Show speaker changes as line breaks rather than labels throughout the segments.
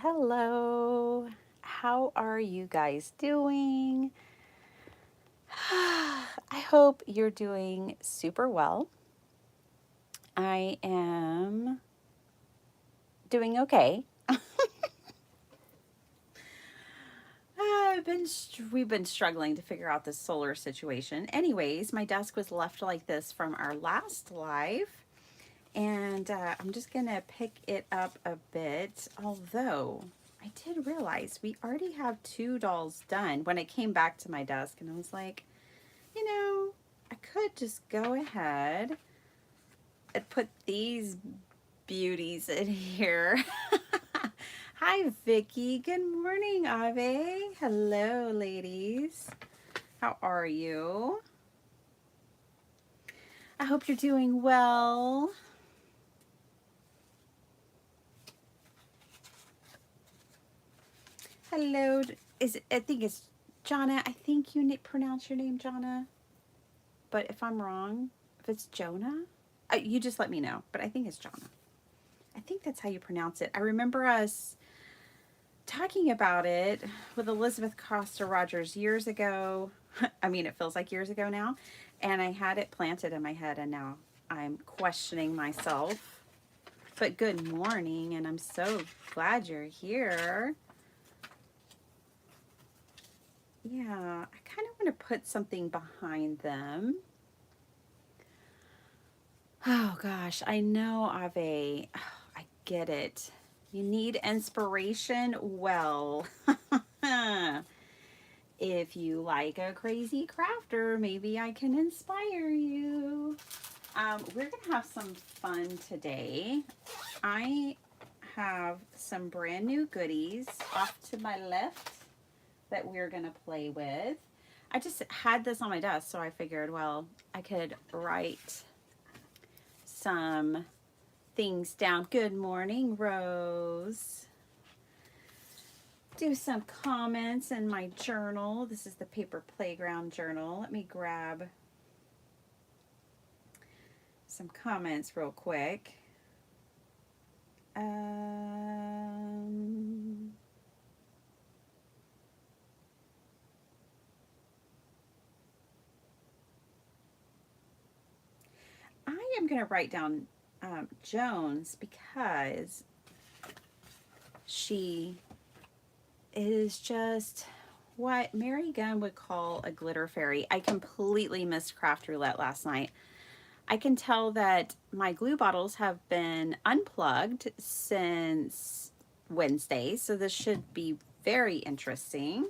hello. How are you guys doing? I hope you're doing super well. I am doing okay. We've been struggling to figure out this solar situation. Anyways, my desk was left like this from our last live, and I'm just gonna pick it up a bit. Although I did realize we already have two dolls done when I came back to my desk, and I was like, I could just go ahead and put these beauties in here. Hi, Vicky. Good morning, Ave. Hello, ladies. How are you? I hope you're doing well. Hello. I think it's Jonna. I think you pronounce your name Jonna. But if I'm wrong, if it's Jonah, you just let me know. But I think it's Jonna. I think that's how you pronounce it. I remember us talking about it with Elizabeth Costa Rogers years ago. I mean, it feels like years ago now. And I had it planted in my head, and now I'm questioning myself. But good morning, and I'm so glad you're here. Yeah, I kind of want to put something behind them. Oh gosh, I know, Ave. I get it. You need inspiration? Well, if you like a crazy crafter, maybe I can inspire you. We're going to have some fun today. I have some brand new goodies off to my left that we're going to play with. I just had this on my desk, so I figured, well, I could write some things down. Good morning, Rose. Do some comments in my journal. This is the Paper Playground journal. Let me grab some comments real quick. I am going to write down Jones because she is just what Mary Gunn would call a glitter fairy. I completely missed craft roulette last night. I can tell that my glue bottles have been unplugged since Wednesday, so this should be very interesting.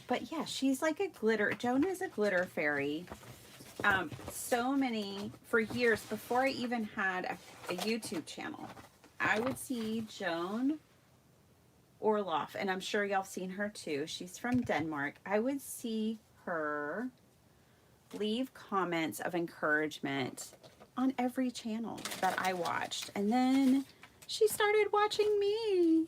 But yeah, she's like a glitter. Joan is a glitter fairy. So many, for years, before I even had a YouTube channel, I would see Joan Orloff, and I'm sure y'all seen her too. She's from Denmark. I would see her leave comments of encouragement on every channel that I watched. And then she started watching me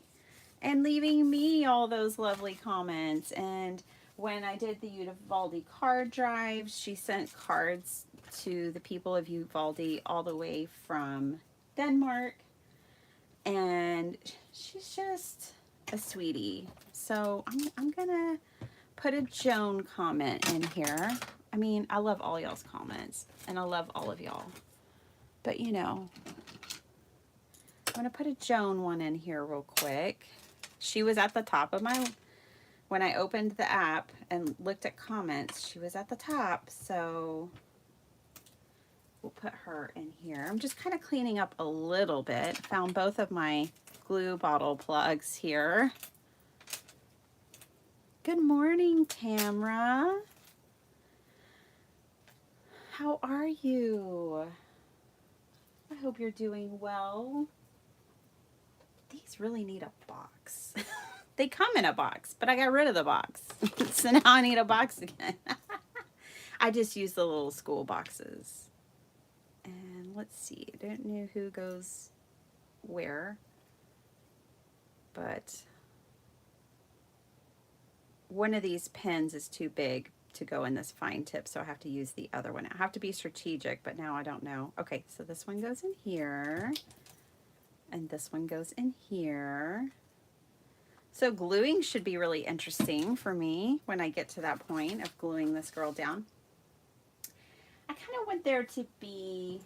and leaving me all those lovely comments. And when I did the Uvalde card drive, she sent cards to the people of Uvalde all the way from Denmark. And she's just a sweetie. So I'm gonna put a Joan comment in here. I mean, I love all y'all's comments, and I love all of y'all. But I'm gonna put a Joan one in here real quick. She was at the top of when I opened the app and looked at comments, she was at the top, so we'll put her in here. I'm just kind of cleaning up a little bit. Found both of my glue bottle plugs here. Good morning, Tamra. How are you? I hope you're doing well. These really need a box. They come in a box, but I got rid of the box. So now I need a box again. I just use the little school boxes. And let's see, I don't know who goes where, but one of these pens is too big to go in this fine tip, so I have to use the other one. I have to be strategic, but now I don't know. Okay, so this one goes in here, and this one goes in here. So gluing should be really interesting for me when I get to that point of gluing this girl down. I kind of want there to be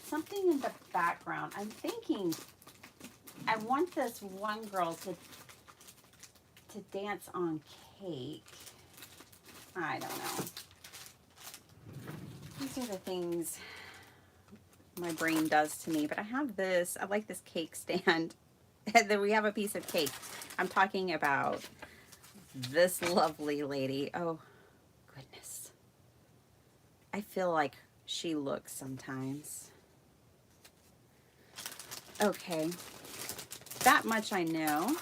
something in the background. I'm thinking I want this one girl to dance on cake. I don't know. These are the things my brain does to me. But I have this. I like this cake stand. Then we have a piece of cake. I'm talking about this lovely lady. Oh, goodness. I feel like she looks sometimes. Okay. That much I know.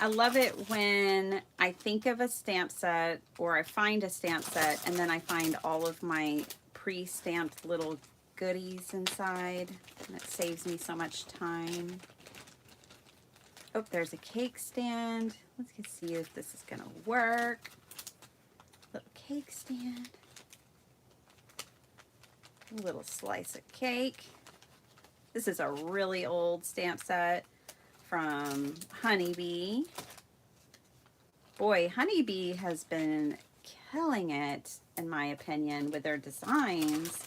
I love it when I think of a stamp set or I find a stamp set and then I find all of my pre-stamped little goodies inside, and it saves me so much time. Oh, there's a cake stand. Let's see if this is gonna work. Little cake stand. A little slice of cake. This is a really old stamp set from Honeybee. Boy, Honeybee has been killing it, in my opinion, with their designs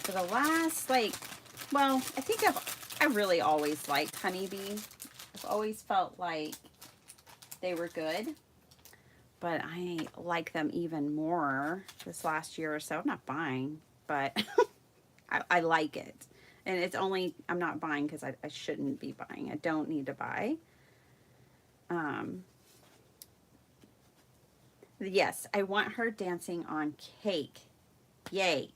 for the last, like, well, I think I really always liked Honeybee. I've always felt like they were good, but I like them even more this last year or so. I'm not buying, but I like it. And it's only, I'm not buying because I shouldn't be buying. I don't need to buy. Yes, I want her dancing on cake. Yay.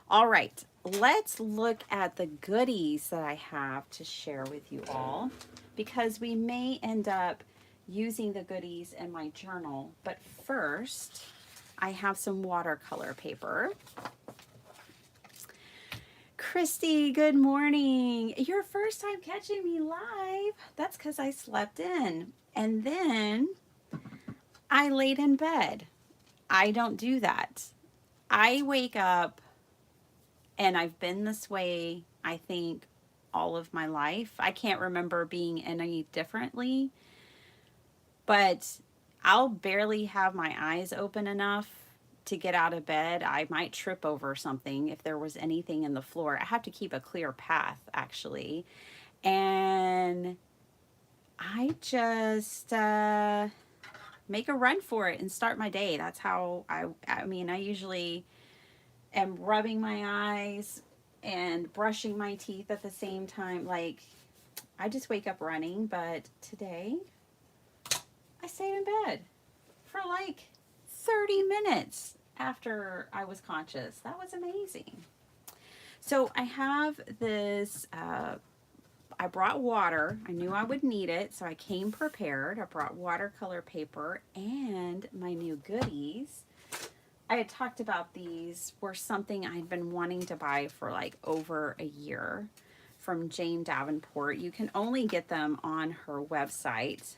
All right, let's look at the goodies that I have to share with you all, because we may end up using the goodies in my journal. But first, I have some watercolor paper. Christy, good morning. Your first time catching me live. That's because I slept in. And then I laid in bed. I don't do that. I wake up, and I've been this way, I think, all of my life. I can't remember being any differently. But I'll barely have my eyes open enough to get out of bed. I might trip over something if there was anything in the floor. I have to keep a clear path, actually. And I just make a run for it and start my day. That's how I mean, I usually am rubbing my eyes and brushing my teeth at the same time. Like, I just wake up running. But today, I stayed in bed for like 30 minutes after I was conscious. That was amazing. So I have this, I brought water. I knew I would need it, so I came prepared. I brought watercolor paper and my new goodies. I had talked about these were something I'd been wanting to buy for like over a year from Jane Davenport. You can only get them on her website.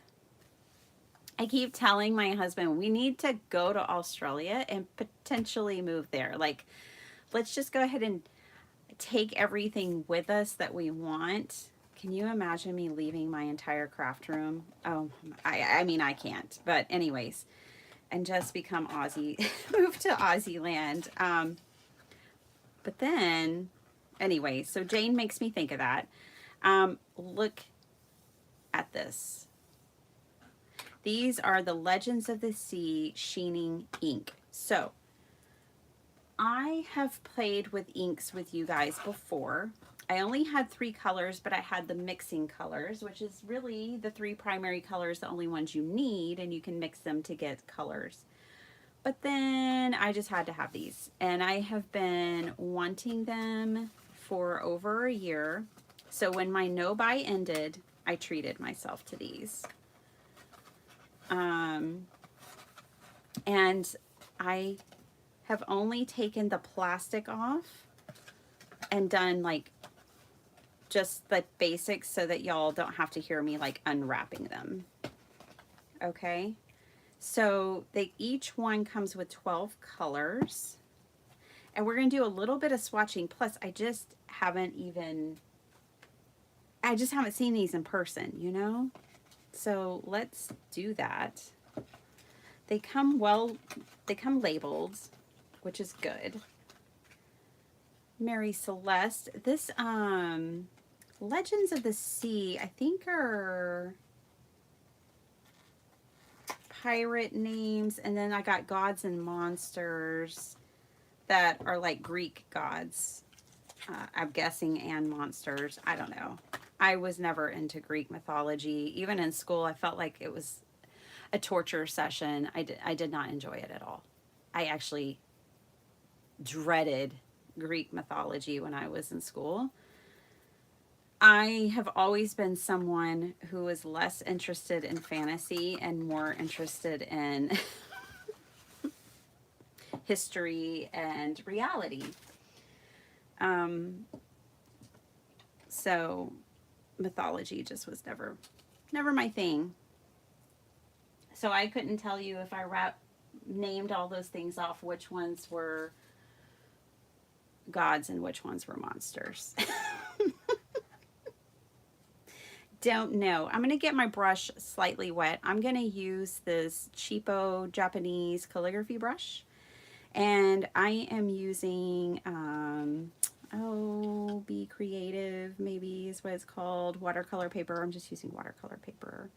I keep telling my husband, we need to go to Australia and potentially move there. Like, let's just go ahead and take everything with us that we want. Can you imagine me leaving my entire craft room? Oh, I mean, I can't. But anyways, and just become Aussie, move to Aussie land. But then, anyway, so Jane makes me think of that. Look at this. These are the Legends of the Sea Sheening ink. So I have played with inks with you guys before. I only had 3 colors, but I had the mixing colors, which is really the 3 primary colors, the only ones you need, and you can mix them to get colors. But then I just had to have these, and I have been wanting them for over a year. So when my no buy ended, I treated myself to these. And I have only taken the plastic off and done like just the basics so that y'all don't have to hear me like unwrapping them. Okay. So each one comes with 12 colors. And we're going to do a little bit of swatching. Plus, I just haven't seen these in person, you know? So let's do that. They come labeled, which is good. Mary Celeste. This Legends of the Sea, I think, are pirate names, and then I got gods and monsters that are like Greek gods, I'm guessing, and monsters. I don't know. I was never into Greek mythology. Even in school, I felt like it was a torture session. I did not enjoy it at all. I actually dreaded Greek mythology when I was in school. I have always been someone who is less interested in fantasy and more interested in history and reality. So mythology just was never my thing. So I couldn't tell you if I named all those things off, which ones were gods and which ones were monsters. Don't know. I'm going to get my brush slightly wet. I'm going to use this cheapo Japanese calligraphy brush. And I am using, Be Creative, maybe is what it's called, watercolor paper. I'm just using watercolor paper.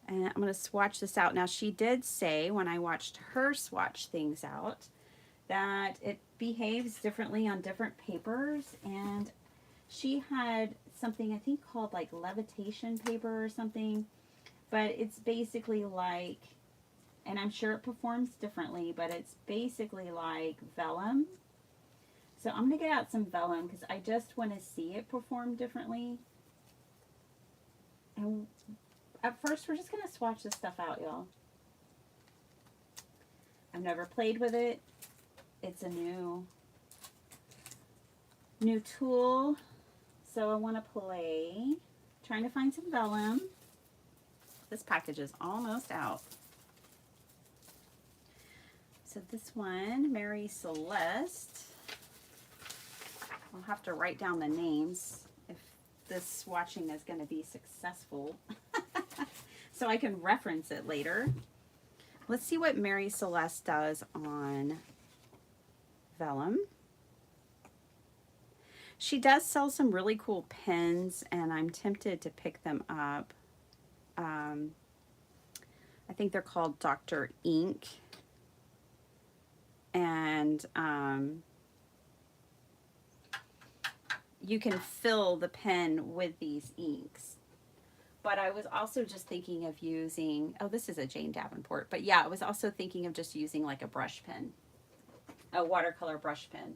And I'm going to swatch this out. Now, she did say when I watched her swatch things out that it behaves differently on different papers. And she had something I think called like levitation paper or something. But it's basically like, and I'm sure it performs differently, but it's basically like vellum. So I'm going to get out some vellum because I just want to see it perform differently. And at first, we're just going to swatch this stuff out, y'all. I've never played with it. It's a new tool. So I want to play. Trying to find some vellum. This package is almost out. So this one, Mary Celeste. I'll have to write down the names if this swatching is going to be successful. So I can reference it later. Let's see what Mary Celeste does on vellum. She does sell some really cool pens, and I'm tempted to pick them up. I think they're called Dr. Ink. And you can fill the pen with these inks. But I was also just thinking of using, this is a Jane Davenport. But yeah, I was also thinking of just using like a brush pen, a watercolor brush pen.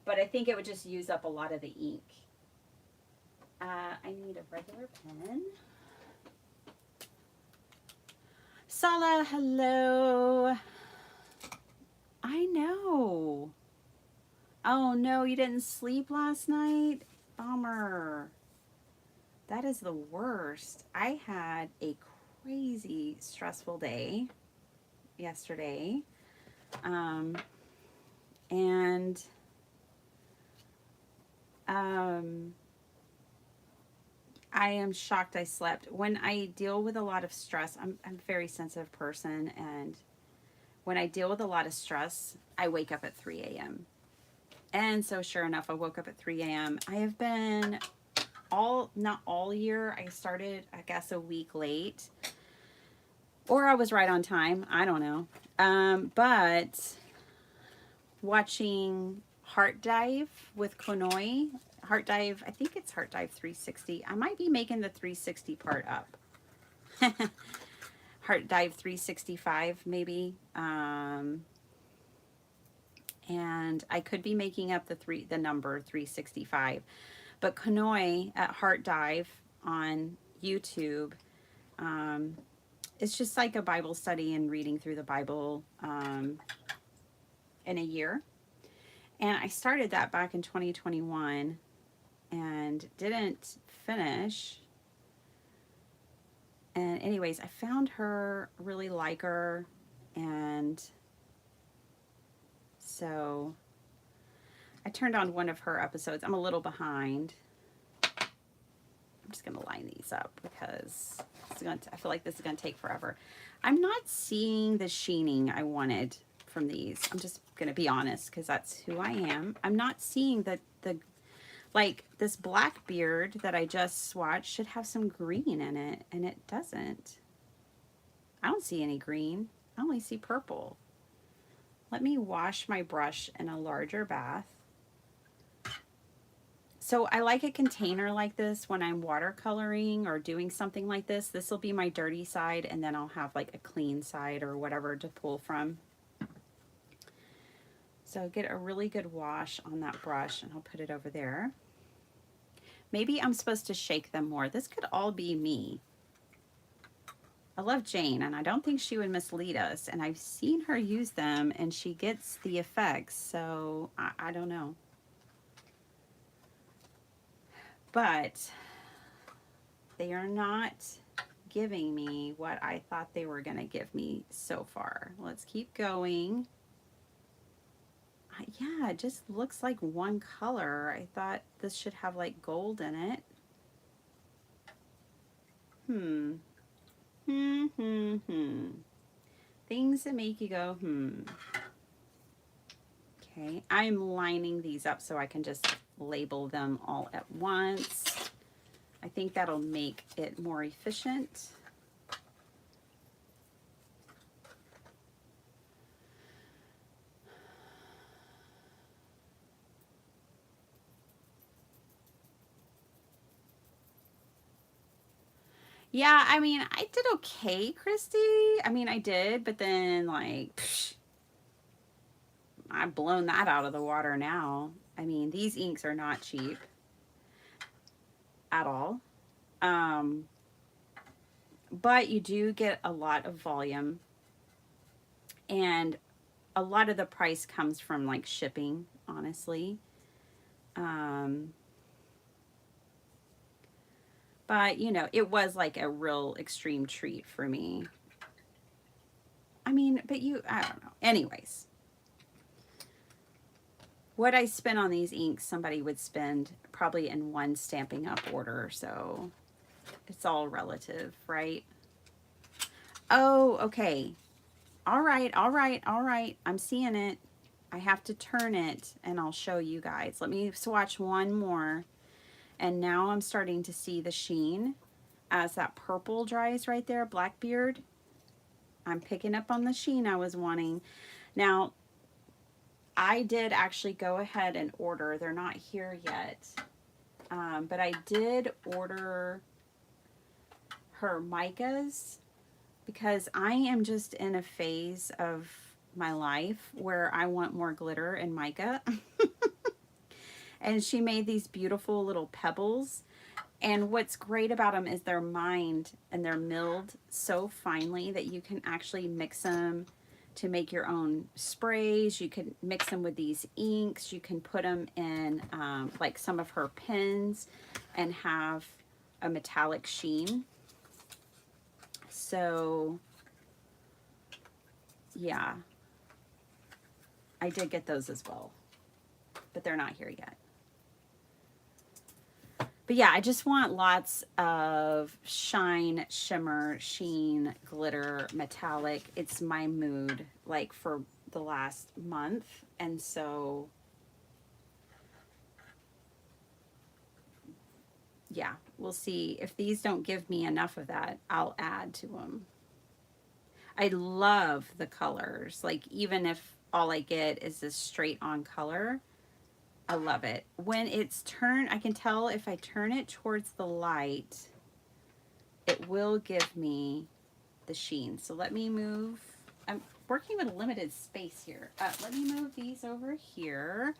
But I think it would just use up a lot of the ink. I need a regular pen. Sala, hello. I know. Oh no, you didn't sleep last night? Bummer. That is the worst. I had a crazy stressful day yesterday. I am shocked I slept. When I deal with a lot of stress, I'm a very sensitive person, and when I deal with a lot of stress, I wake up at 3 a.m. And so sure enough, I woke up at 3 a.m. I have been not all year. I started, I guess, a week late. Or I was right on time. I don't know. But watching Heart Dive with Konoi. Heart Dive, I think it's Heart Dive 360. I might be making the 360 part up. Heart Dive 365 maybe. And I could be making up the number 365. But Konoi at Heart Dive on YouTube, it's just like a Bible study and reading through the Bible in a year. And I started that back in 2021 and didn't finish And anyways, I found her, really like her, and so I turned on one of her episodes. I'm a little behind. I'm just going to line these up because I feel like this is going to take forever. I'm not seeing the sheening I wanted from these. I'm just going to be honest because that's who I am. I'm not seeing the like this black beard that I just swatched should have some green in it, and it doesn't. I don't see any green. I only see purple. Let me wash my brush in a larger bath. So I like a container like this when I'm watercoloring or doing something like this. This will be my dirty side, and then I'll have like a clean side or whatever to pull from. So get a really good wash on that brush, and I'll put it over there. Maybe I'm supposed to shake them more. This could all be me. I love Jane, and I don't think she would mislead us. And I've seen her use them, and she gets the effects. So I don't know. But they are not giving me what I thought they were going to give me so far. Let's keep going. Yeah, it just looks like one color. I thought this should have like gold in it. Things that make you go, Okay, I'm lining these up so I can just label them all at once. I think that'll make it more efficient. Yeah, I mean, I did okay, Christy. I mean, I did, but then like, I've blown that out of the water now. I mean, these inks are not cheap at all. But you do get a lot of volume, and a lot of the price comes from like shipping, honestly. But you know, it was like a real extreme treat for me. I mean, but I don't know. Anyways, what I spent on these inks, somebody would spend probably in one Stampin' Up order. So it's all relative, right? Oh, okay. All right, all right, all right. I'm seeing it. I have to turn it and I'll show you guys. Let me swatch one more. And now I'm starting to see the sheen as that purple dries right there, Blackbeard. I'm picking up on the sheen I was wanting. Now, I did actually go ahead and order. They're not here yet. But I did order her micas because I am just in a phase of my life where I want more glitter and mica. And she made these beautiful little pebbles. And what's great about them is they're mined and they're milled so finely that you can actually mix them to make your own sprays. You can mix them with these inks. You can put them in like some of her pens and have a metallic sheen. So yeah, I did get those as well, but they're not here yet. But yeah, I just want lots of shine, shimmer, sheen, glitter, metallic. It's my mood like for the last month. And so, yeah, we'll see. If these don't give me enough of that, I'll add to them. I love the colors. Like even if all I get is this straight on color, I love it. When it's turned, I can tell if I turn it towards the light, it will give me the sheen. So let me move. I'm working with a limited space here. Let me move these over here.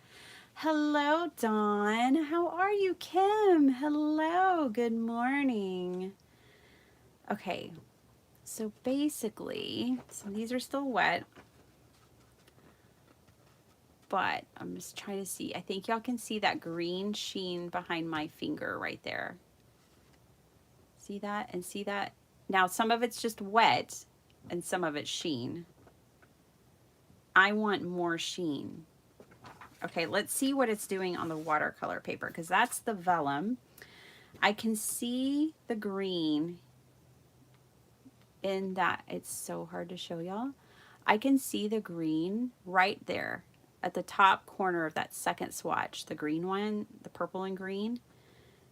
Hello, Dawn. How are you, Kim? Hello. Good morning. Okay. So basically, these are still wet. But I'm just trying to see. I think y'all can see that green sheen behind my finger right there. See that? And see that? Now, some of it's just wet and some of it's sheen. I want more sheen. Okay, let's see what it's doing on the watercolor paper, because that's the vellum. I can see the green in that. It's so hard to show y'all. I can see the green right there at the top corner of that second swatch, the green one, the purple and green.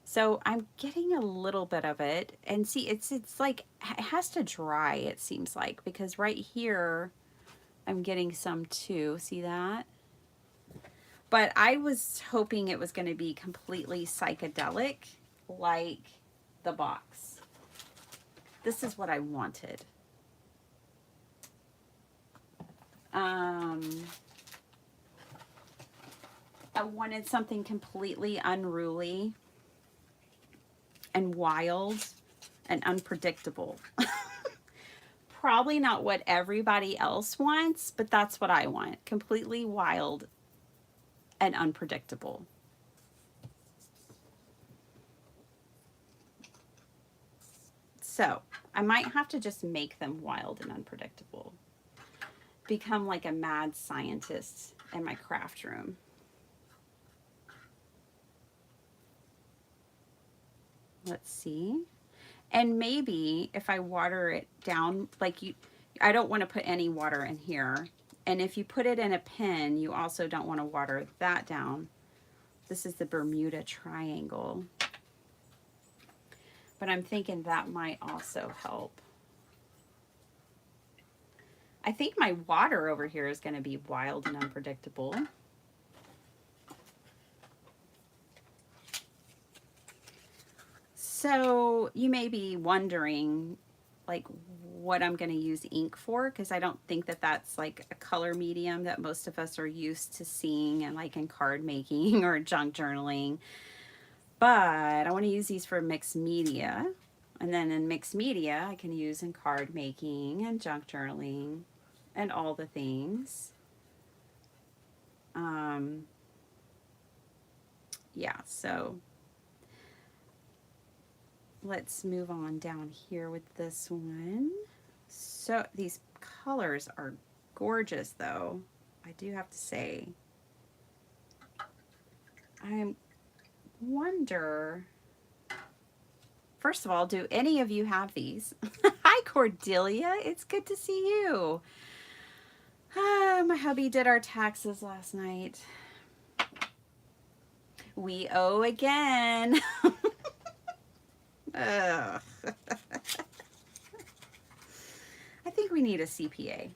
So I'm getting a little bit of it, and see, it's like, it has to dry, it seems like, because right here I'm getting some too. See that? But I was hoping it was going to be completely psychedelic, like the box. This is what I wanted. I wanted something completely unruly and wild and unpredictable. Probably not what everybody else wants, but that's what I want. Completely wild and unpredictable. So I might have to just make them wild and unpredictable. Become like a mad scientist in my craft room. Let's see. And maybe if I water it down, like I don't want to put any water in here. And if you put it in a pen, you also don't want to water that down. This is the Bermuda Triangle. But I'm thinking that might also help. I think my water over here is going to be wild and unpredictable. So you may be wondering, like, what I'm going to use ink for, because I don't think that that's like a color medium that most of us are used to seeing, and like in card making or junk journaling. But I want to use these for mixed media, and then in mixed media I can use in card making and junk journaling and all the things. Yeah, so let's move on down here with this one. So these colors are gorgeous, though, I do have to say. I wonder, first of all, do any of you have these? Hi, Cordelia. It's good to see you. My hubby did our taxes last night. We owe again. Ugh. I think we need a CPA.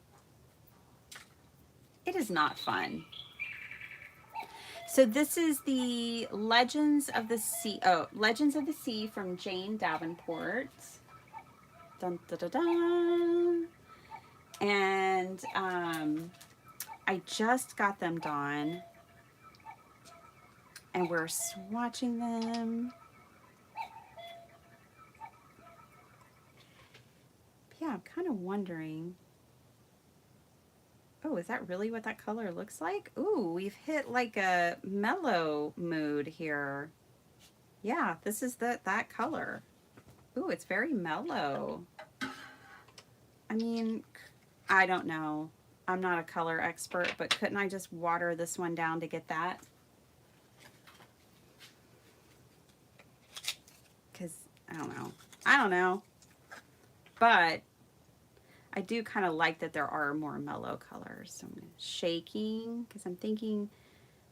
It is not fun. So this is the Legends of the Sea. Oh, Legends of the Sea from Jane Davenport. Dun, dun, dun, dun. And I just got them done, and we're swatching them. Yeah, I'm kind of wondering. Oh, is that really what that color looks like? Ooh, we've hit like a mellow mood here. Yeah, this is that color. Ooh, it's very mellow. I mean, I don't know. I'm not a color expert, but couldn't I just water this one down to get that? Because I don't know. I don't know. But I do kind of like that there are more mellow colors. So I'm shaking because I'm thinking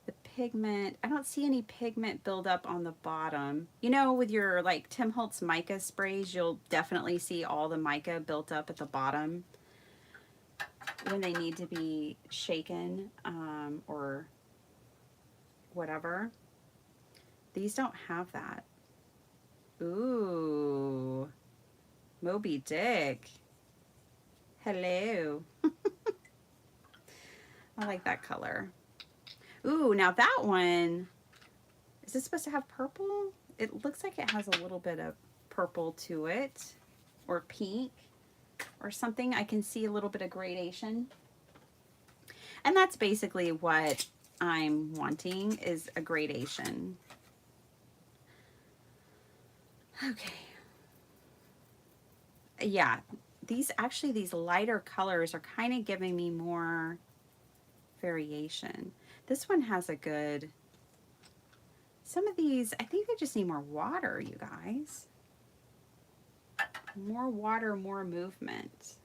the pigment, I don't see any pigment buildup on the bottom. You know, with your like Tim Holtz mica sprays, you'll definitely see all the mica built up at the bottom when they need to be shaken or whatever. These don't have that. Ooh, Moby Dick. Hello. I like that color. Ooh, now that one, is this supposed to have purple? It looks like it has a little bit of purple to it, or pink, or something. I can see a little bit of gradation. And that's basically what I'm wanting, is a gradation. Okay. Yeah, these lighter colors are kind of giving me more variation. This one has a good, some of these, I think they just need more water, you guys. More water, more movement.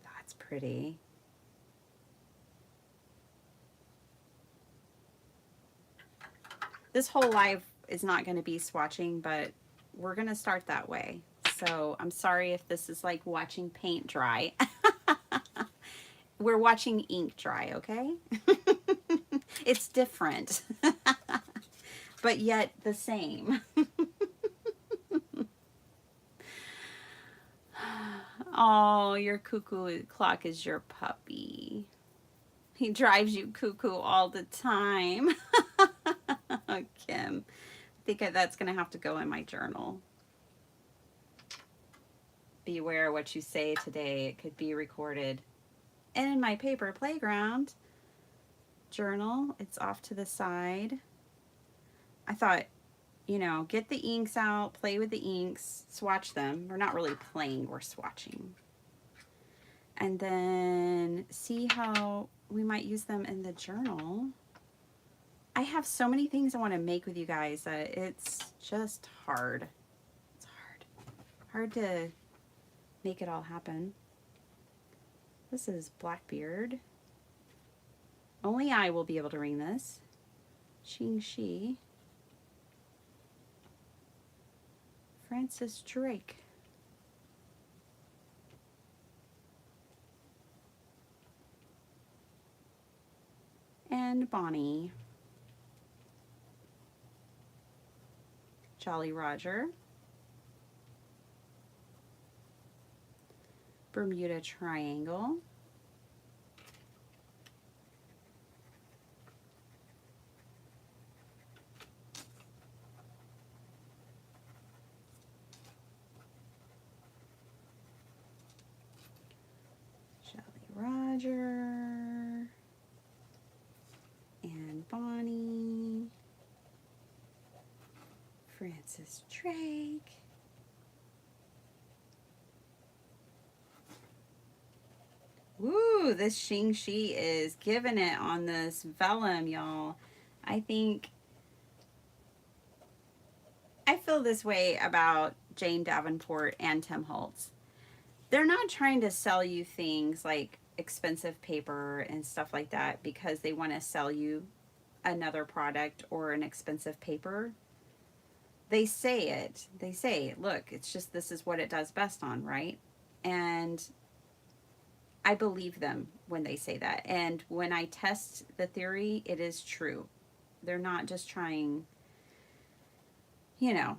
That's pretty. This whole live is not going to be swatching, but we're going to start that way. So I'm sorry if this is like watching paint dry. We're watching ink dry, okay? It's different, but yet the same. Oh, your cuckoo clock is your puppy. He drives you cuckoo all the time. Kim, I think that's going to have to go in my journal. Beware what you say today. It could be recorded. And in my paper playground journal, it's off to the side. I thought, you know, get the inks out, play with the inks, swatch them. We're not really playing, we're swatching. And then see how we might use them in the journal. I have so many things I want to make with you guys that it's just hard. It's hard to make it all happen. This is Blackbeard. Only I will be able to ring this. Xing Shi. Francis Drake. And Bonnie. Jolly Roger. Bermuda Triangle. Roger and Bonnie, Francis Drake, woo, this Xing Shi is giving it on this vellum, y'all. I think I feel this way about Jane Davenport and Tim Holtz. They're not trying to sell you things like expensive paper and stuff like that because they want to sell you another product or an expensive paper. They say it. They say, look, it's just this is what it does best on, right? And I believe them when they say that. And when I test the theory, it is true. They're not just trying, you know,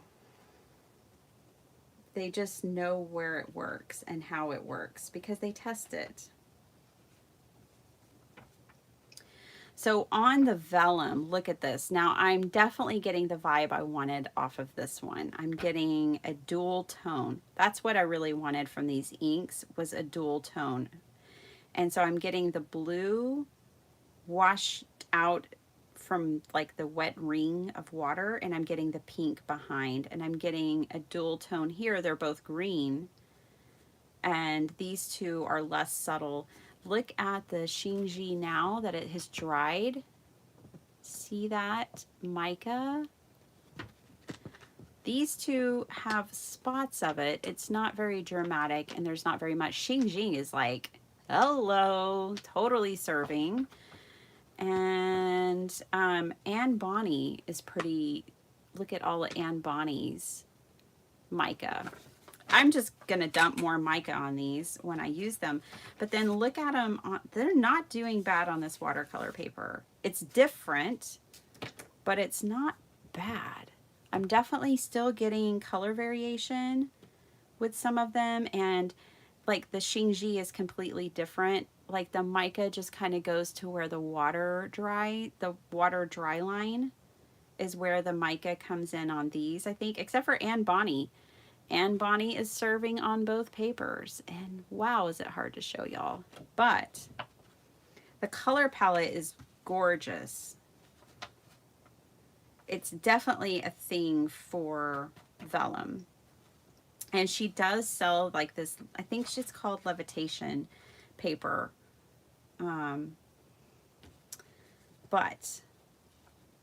they just know where it works and how it works because they test it. So on the vellum, look at this. Now I'm definitely getting the vibe I wanted off of this one. I'm getting a dual tone. That's what I really wanted from these inks, was a dual tone. And so I'm getting the blue washed out from like the wet ring of water, and I'm getting the pink behind, and I'm getting a dual tone here. They're both green, and these two are less subtle. Look at the Xing Shi now that it has dried. See that mica? These two have spots of it. It's not very dramatic, and there's not very much. Xing Shi is like, hello, totally serving. And Anne Bonny is pretty. Look at all of Anne Bonny's mica. I'm just going to dump more mica on these when I use them. But then look at them. They're not doing bad on this watercolor paper. It's different, but it's not bad. I'm definitely still getting color variation with some of them. And like the Xing Shi is completely different. Like the mica just kind of goes to where the water dry line is where the mica comes in on these, I think, except for Anne Bonny. Anne Bonny is serving on both papers, and wow, is it hard to show y'all. But the color palette is gorgeous. it's definitely a thing for vellum. And she does sell like this, I think she's called levitation paper. But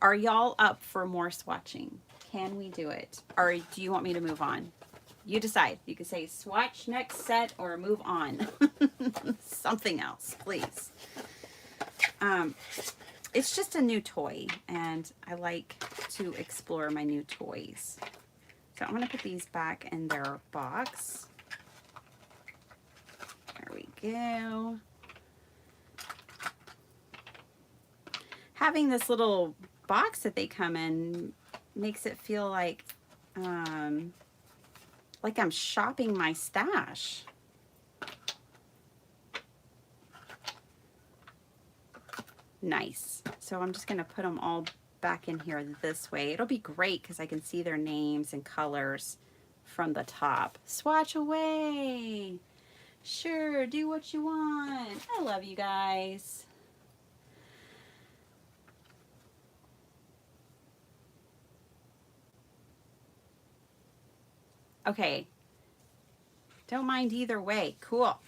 are y'all up for more swatching? Can we do it? Or do you want me to move on? You decide. You can say swatch next set or move on. Something else, please. It's just a new toy, and I like to explore my new toys. So I'm going to put these back in their box. There we go. Having this little box that they come in makes it feel like I'm shopping my stash. Nice. So I'm just going to put them all back in here this way. It'll be great because I can see their names and colors from the top. Swatch away. Sure, do what you want. I love you guys. Okay. Don't mind either way. Cool.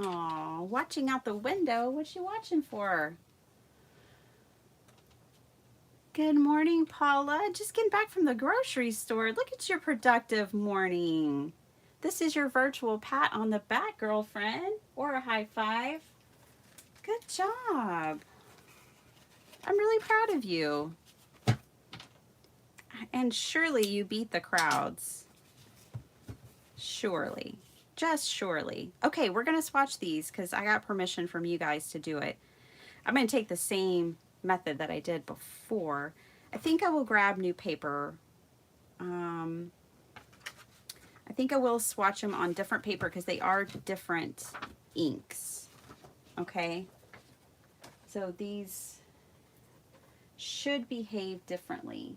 Aw, watching out the window. What's she watching for? Good morning, Paula. Just getting back from the grocery store. Look at your productive morning. This is your virtual pat on the back, girlfriend, or a high five. Good job. I'm really proud of you. And surely you beat the crowds. Surely. Just surely. Okay, we're going to swatch these because I got permission from you guys to do it. I'm going to take the same method that I did before. I think I will grab new paper. I think I will swatch them on different paper because they are different inks. Okay? So these should behave differently.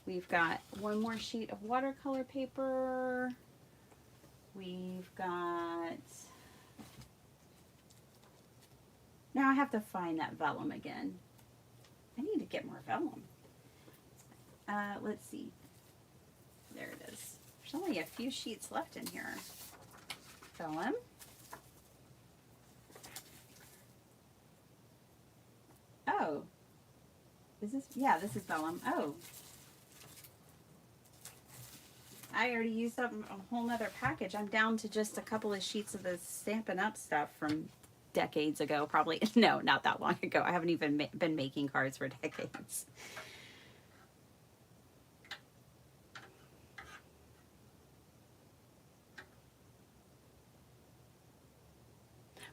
We've got one more sheet of watercolor paper. We've got, now I have to find that vellum again. I need to get more vellum. Let's see. There it is. There's only a few sheets left in here. Vellum. Oh. Is this, yeah, this is vellum. Oh. I already used up a whole nother package. I'm down to just a couple of sheets of the Stampin' Up stuff from decades ago, probably. No, not that long ago. I haven't even been making cards for decades.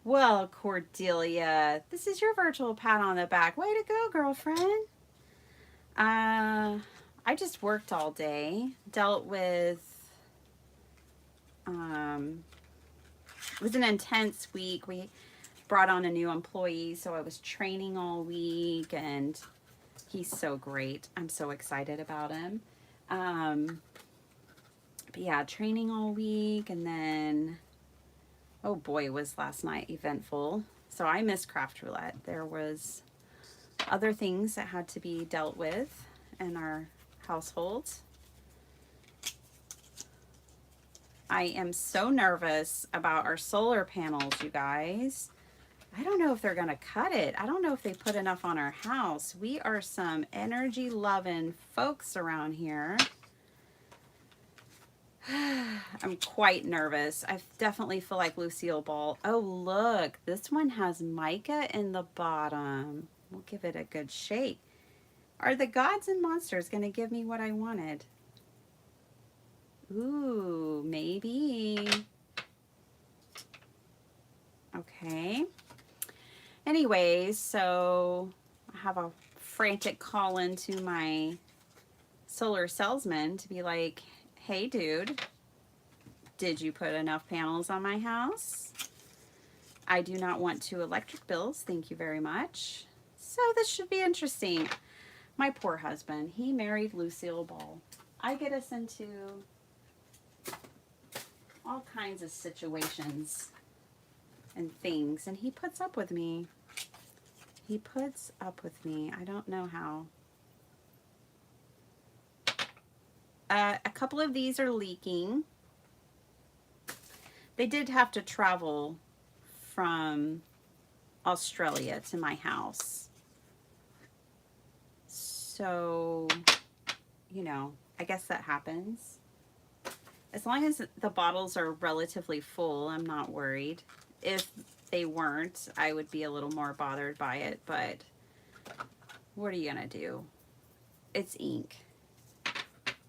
Well, Cordelia, this is your virtual pat on the back. Way to go, girlfriend. I just worked all day, dealt with, it was an intense week. We brought on a new employee, so I was training all week, and he's so great. I'm so excited about him. But yeah, training all week, and then, oh boy, was last night eventful. So I missed craft roulette. There was other things that had to be dealt with in our household. I am so nervous about our solar panels, you guys. I don't know if they're gonna cut it. I don't know if they put enough on our house. We are some energy loving folks around here. I'm quite nervous. I definitely feel like Lucille Ball. Oh, look, this one has mica in the bottom. We'll give it a good shake. Are the gods and monsters going to give me what I wanted? Ooh, maybe. Okay. Anyways, so I have a frantic call into my solar salesman to be like, hey, dude, did you put enough panels on my house? I do not want 2 electric bills. Thank you very much. So this should be interesting. My poor husband, he married Lucille Ball. I get us into all kinds of situations and things, and he puts up with me. He puts up with me. I don't know how. A couple of these are leaking. They did have to travel from Australia to my house. So, you know, I guess that happens. As long as the bottles are relatively full, I'm not worried. If they weren't, I would be a little more bothered by it, but what are you gonna do? It's ink.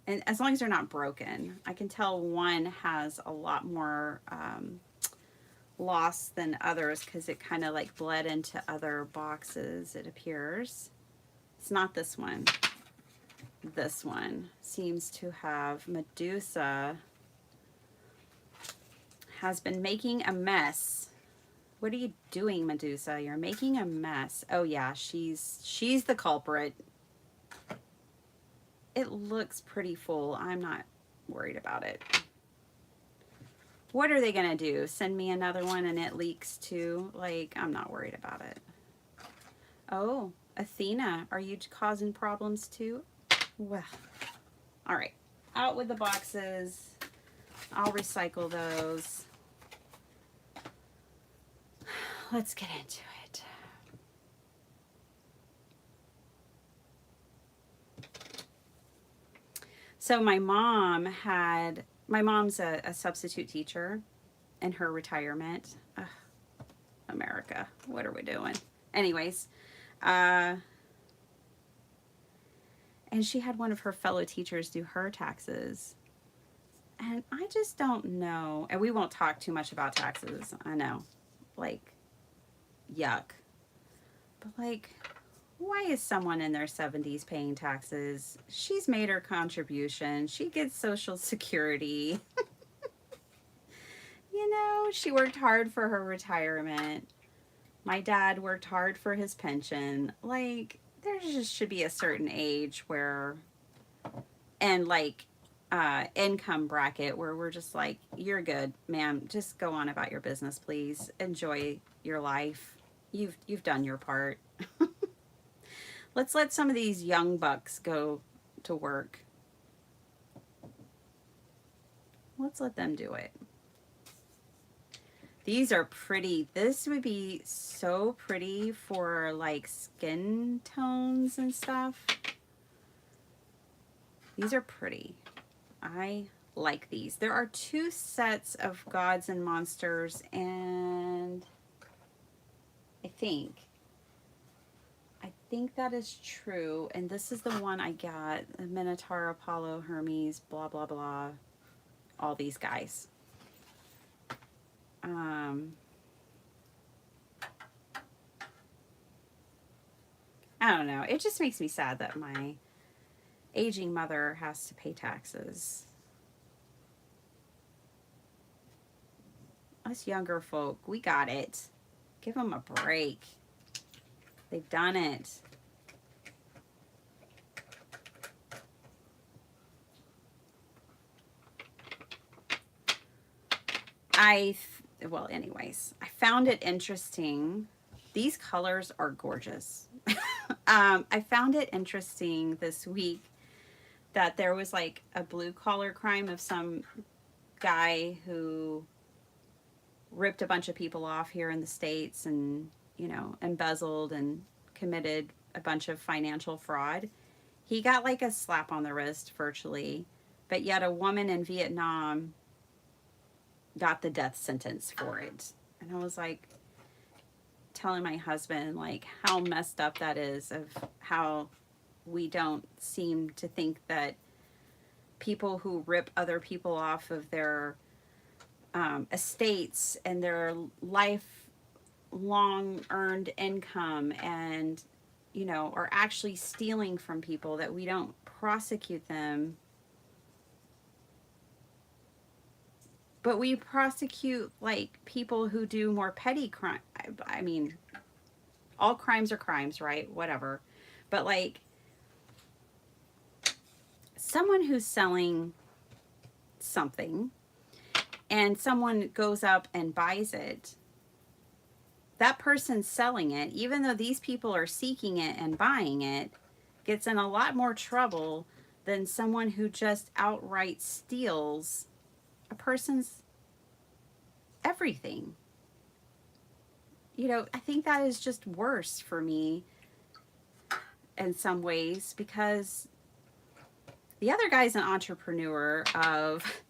And as long as they're not broken, I can tell one has a lot more loss than others because it kind of like bled into other boxes, it appears. It's not this one. This one seems to have Medusa has been making a mess. What are you doing, Medusa? You're making a mess. Oh yeah, she's the culprit. It looks pretty full. I'm not worried about it. What are they gonna do? Send me another one and it leaks too? Like, I'm not worried about it. Oh, Athena, are you causing problems too? Well, all right. Out with the boxes. I'll recycle those. Let's get into it. So my mom's a substitute teacher in her retirement. Ugh, America, what are we doing? Anyways, and she had one of her fellow teachers do her taxes. And I just don't know. And we won't talk too much about taxes. I know. Like, yuck. But like, why is someone in their 70s paying taxes? She's made her contribution. She gets Social Security. You know, she worked hard for her retirement. My dad worked hard for his pension. Like, there just should be a certain age where, and like, income bracket where we're just like, you're good, ma'am. Just go on about your business, please. Enjoy your life. You've done your part. Let's let some of these young bucks go to work. Let's let them do it. These are pretty. This would be so pretty for like skin tones and stuff. These are pretty. I like these. There are 2 sets of gods and monsters, and I think that is true. And this is the one I got. The Minotaur, Apollo, Hermes, blah, blah, blah. All these guys. I don't know. It just makes me sad that my aging mother has to pay taxes. Us younger folk, we got it. Give them a break. They've done it. Well, anyways, I found it interesting. These colors are gorgeous. I found it interesting this week that there was like a blue collar crime of some guy who ripped a bunch of people off here in the States and, you know, embezzled and committed a bunch of financial fraud. He got like a slap on the wrist virtually, but yet a woman in Vietnam got the death sentence for it. And I was like telling my husband like how messed up that is, of how we don't seem to think that people who rip other people off of their estates and their lifelong earned income and, you know, are actually stealing from people, that we don't prosecute them. But we prosecute like people who do more petty crime. I mean, all crimes are crimes, right? Whatever. But like someone who's selling something and someone goes up and buys it, that person selling it, even though these people are seeking it and buying it, gets in a lot more trouble than someone who just outright steals a person's everything. You know, I think that is just worse for me in some ways, because the other guy's an entrepreneur of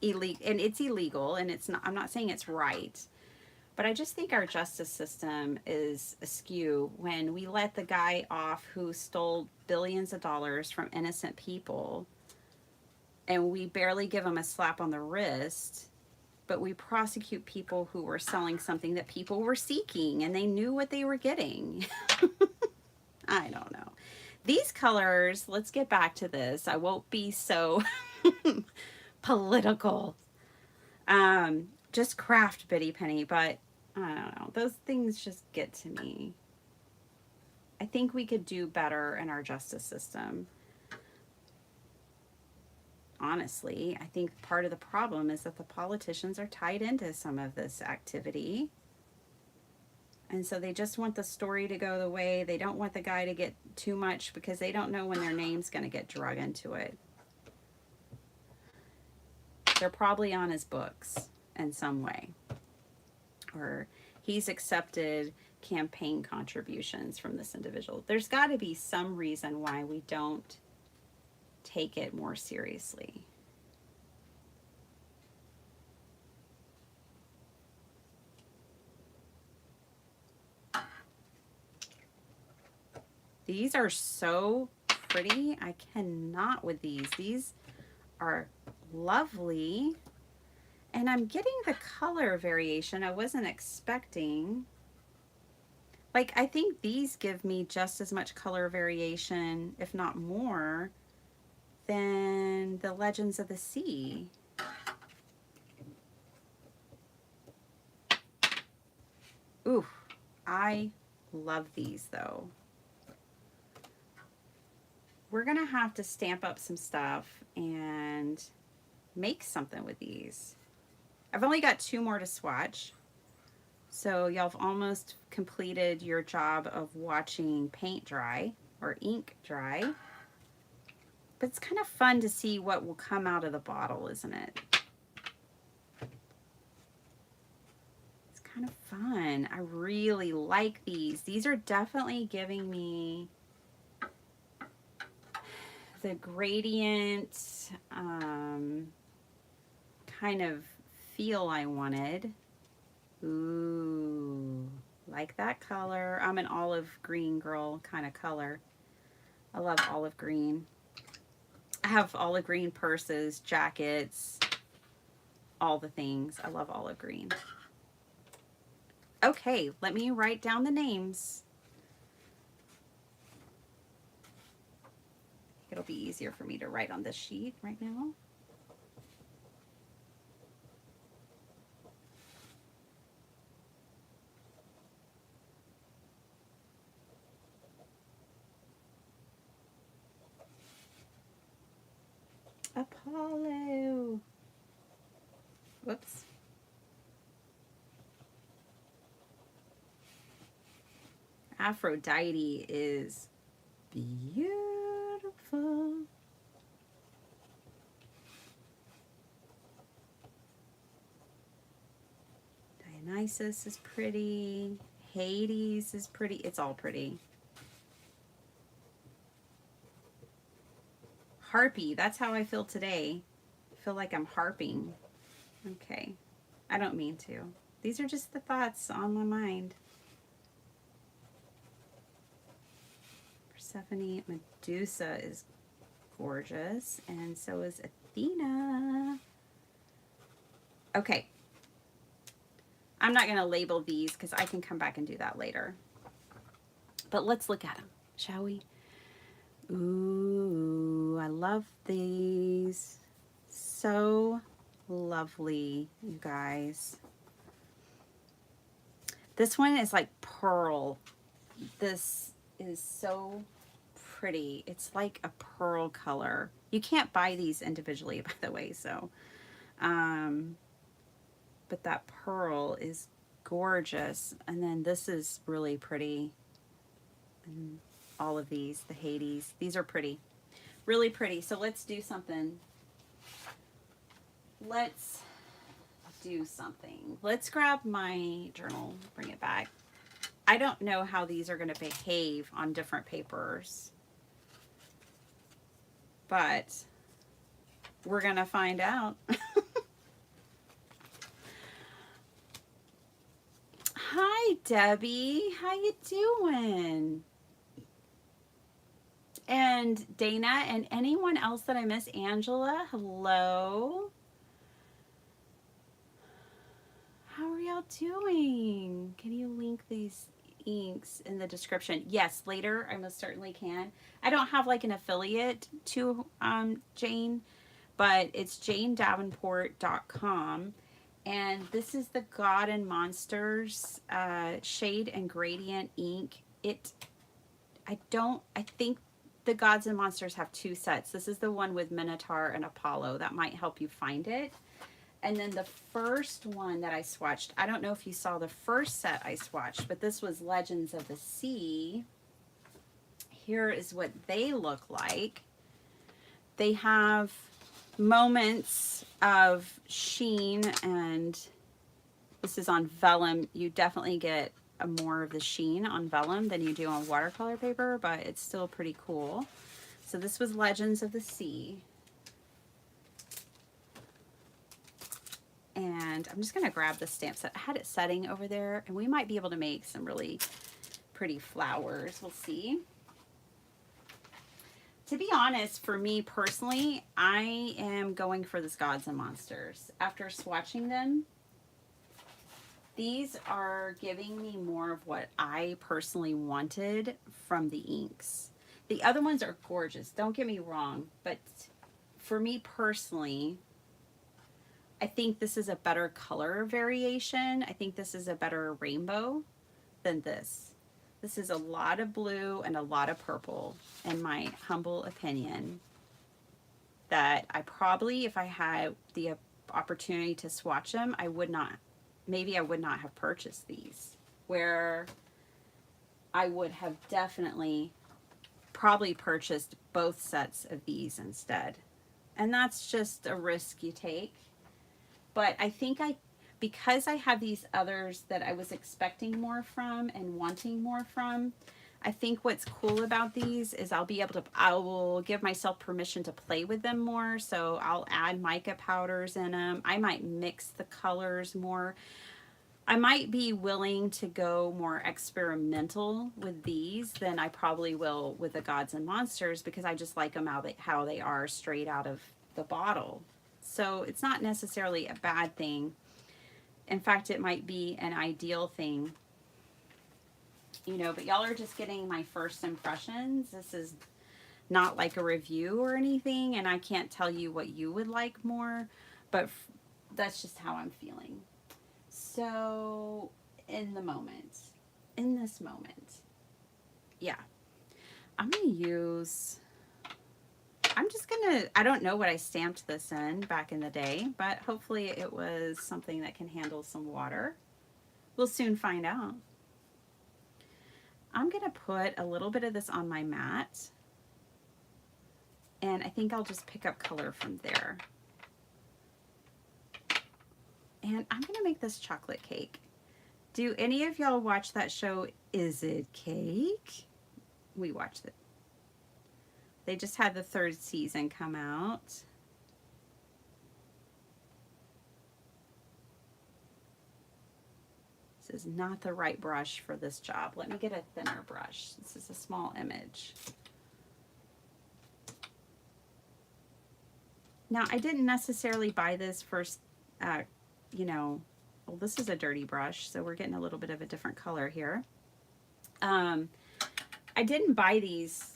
illegal, and it's illegal, and it's not, I'm not saying it's right, but I just think our justice system is askew when we let the guy off who stole billions of dollars from innocent people, and we barely give him a slap on the wrist, but we prosecute people who were selling something that people were seeking and they knew what they were getting. I don't know. These colors, let's get back to this. I won't be so political. Just craft Bitty Penny, but I don't know. Those things just get to me. I think we could do better in our justice system. Honestly, I think part of the problem is that the politicians are tied into some of this activity. And so they just want the story to go the way. They don't want the guy to get too much because they don't know when their name's going to get drug into it. They're probably on his books in some way. Or he's accepted campaign contributions from this individual. There's got to be some reason why we don't take it more seriously. These are so pretty. I cannot with these. These are lovely. And I'm getting the color variation I wasn't expecting. Like, I think these give me just as much color variation, if not more, than the Legends of the Sea. Ooh, I love these though. We're gonna have to stamp up some stuff and make something with these. I've only got 2 more to swatch. So y'all have almost completed your job of watching paint dry or ink dry. But it's kind of fun to see what will come out of the bottle, isn't it? It's kind of fun. I really like these. These are definitely giving me the gradient kind of feel I wanted. Ooh, like that color. I'm an olive green girl kind of color. I love olive green. I have olive green purses, jackets, all the things. I love olive green. Okay, let me write down the names. It'll be easier for me to write on this sheet right now. Apollo. Whoops. Aphrodite is beautiful. Dionysus is pretty. Hades is pretty. It's all pretty. Harpy, that's how I feel today. I feel like I'm harping. Okay, I don't mean to. These are just the thoughts on my mind. Persephone, Medusa is gorgeous, and so is Athena. Okay, I'm not going to label these because I can come back and do that later. But let's look at them, shall we? Ooh, I love these. So lovely, you guys. This one is like pearl. This is so pretty. It's like a pearl color. You can't buy these individually, by the way, so but that pearl is gorgeous. And then this is really pretty. And all of these, the Hades, these are pretty. Really pretty. So let's do something. Let's do something. Let's grab my journal, bring it back. I don't know how these are going to behave on different papers, but we're going to find out. Hi, Debbie. How you doing? And Dana and anyone else that I miss. Angela, hello. How are y'all doing? Can you link these inks in the description? Yes, later I most certainly can. I don't have like an affiliate to Jane, but it's janedavenport.com. And this is the God and Monsters Shade and Gradient ink. I think the Gods and Monsters have 2 sets. This is the one with Minotaur and Apollo. That might help you find it. And then the first one that I swatched, I don't know if you saw the first set I swatched, but this was Legends of the Sea. Here is what they look like. They have moments of sheen, and this is on vellum. You definitely get more of the sheen on vellum than you do on watercolor paper, but it's still pretty cool. So this was Legends of the Sea. And I'm just going to grab the stamp set. I had it setting over there, and we might be able to make some really pretty flowers. We'll see. To be honest, for me personally, I am going for this Gods and Monsters. After swatching them, these are giving me more of what I personally wanted from the inks. The other ones are gorgeous, don't get me wrong, but for me personally, I think this is a better color variation. I think this is a better rainbow than this. This is a lot of blue and a lot of purple, in my humble opinion, that I probably, if I had the opportunity to swatch them, I would not have purchased these, where I would have definitely probably purchased both sets of these instead. And that's just a risk you take. But I think because I have these others that I was expecting more from and wanting more from, I think what's cool about these is I will give myself permission to play with them more. So I'll add mica powders in them. I might mix the colors more. I might be willing to go more experimental with these than I probably will with the Gods and Monsters, because I just like them how they are straight out of the bottle. So it's not necessarily a bad thing. In fact, it might be an ideal thing, you know, but y'all are just getting my first impressions. This is not like a review or anything, and I can't tell you what you would like more, but that's just how I'm feeling. So in this moment, yeah, I don't know what I stamped this in back in the day, but hopefully it was something that can handle some water. We'll soon find out. I'm going to put a little bit of this on my mat, and I think I'll just pick up color from there. And I'm going to make this chocolate cake. Do any of y'all watch that show, Is It Cake? We watched it. They just had the 3rd season come out. This is not the right brush for this job. Let me get a thinner brush. This is a small image. Now, I didn't necessarily buy this first, well, this is a dirty brush, so we're getting a little bit of a different color here. I didn't buy these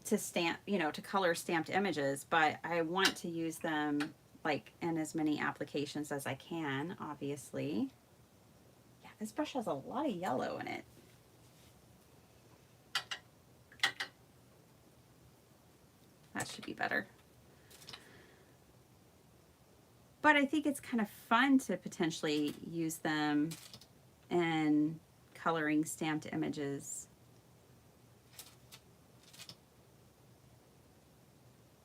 to stamp, to color stamped images, but I want to use them like in as many applications as I can, obviously. Yeah, this brush has a lot of yellow in it. That should be better. But I think it's kind of fun to potentially use them and coloring stamped images.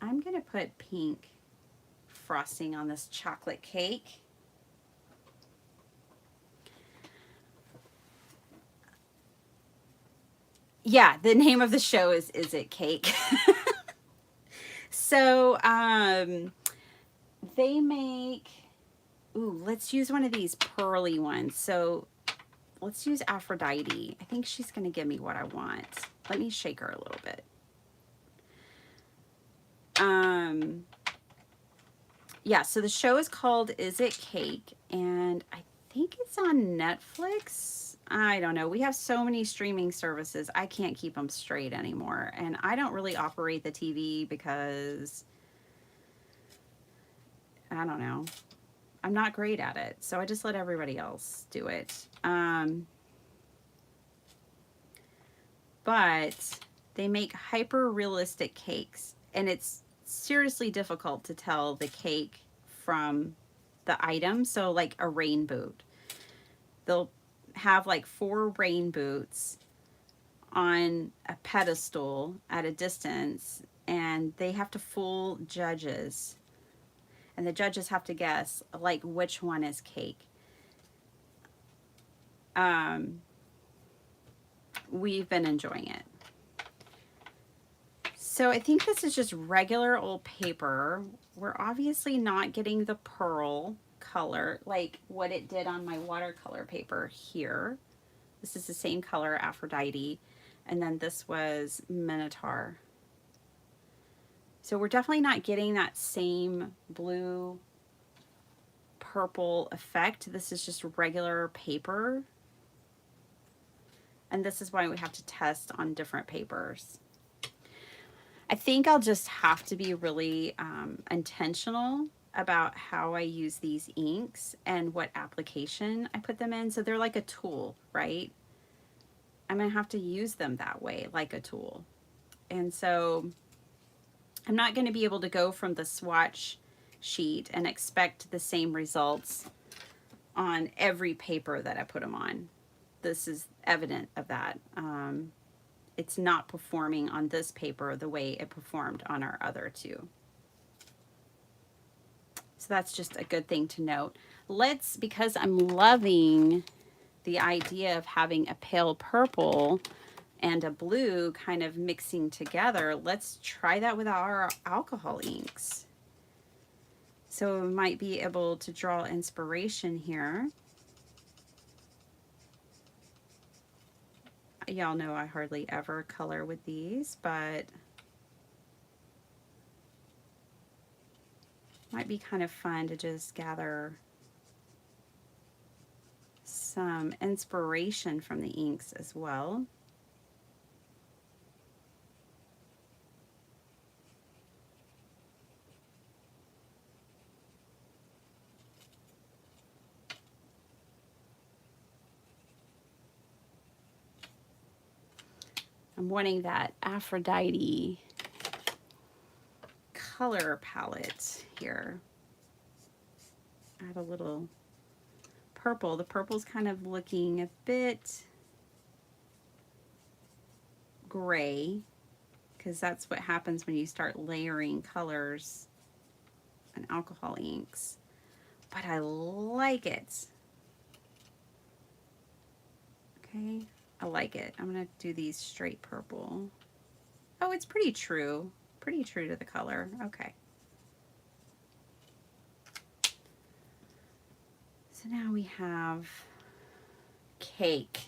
I'm going to put pink frosting on this chocolate cake. Yeah, the name of the show is It Cake? So, they make, ooh, let's use one of these pearly ones. So let's use Aphrodite. I think she's going to give me what I want. Let me shake her a little bit. Yeah, so the show is called Is It Cake? And I think it's on Netflix. I don't know. We have so many streaming services. I can't keep them straight anymore. And I don't really operate the TV because, I don't know, I'm not great at it. So I just let everybody else do it. But they make hyper realistic cakes, and it's seriously difficult to tell the cake from the item. So like a rain boot, they'll have like 4 rain boots on a pedestal at a distance, and they have to fool judges, and the judges have to guess like which one is cake. We've been enjoying it. So I think this is just regular old paper. We're obviously not getting the pearl color like what it did on my watercolor paper here. This is the same color, Aphrodite, and then this was Minotaur. So we're definitely not getting that same blue purple effect. This is just regular paper. And this is why we have to test on different papers. I think I'll just have to be really intentional about how I use these inks and what application I put them in. So they're like a tool, right? I'm going to have to use them that way, like a tool. And so I'm not going to be able to go from the swatch sheet and expect the same results on every paper that I put them on. This is evident of that. It's not performing on this paper the way it performed on our other 2. So that's just a good thing to note. Because I'm loving the idea of having a pale purple and a blue kind of mixing together, let's try that with our alcohol inks. So we might be able to draw inspiration here. Y'all know I hardly ever color with these, but might be kind of fun to just gather some inspiration from the inks as well. I'm wanting that Aphrodite color palette here. Add a little purple. The purple's kind of looking a bit gray, because that's what happens when you start layering colors and alcohol inks. But I like it. Okay. I like it. I'm going to do these straight purple. Oh, it's pretty true. Pretty true to the color. Okay. So now we have cake.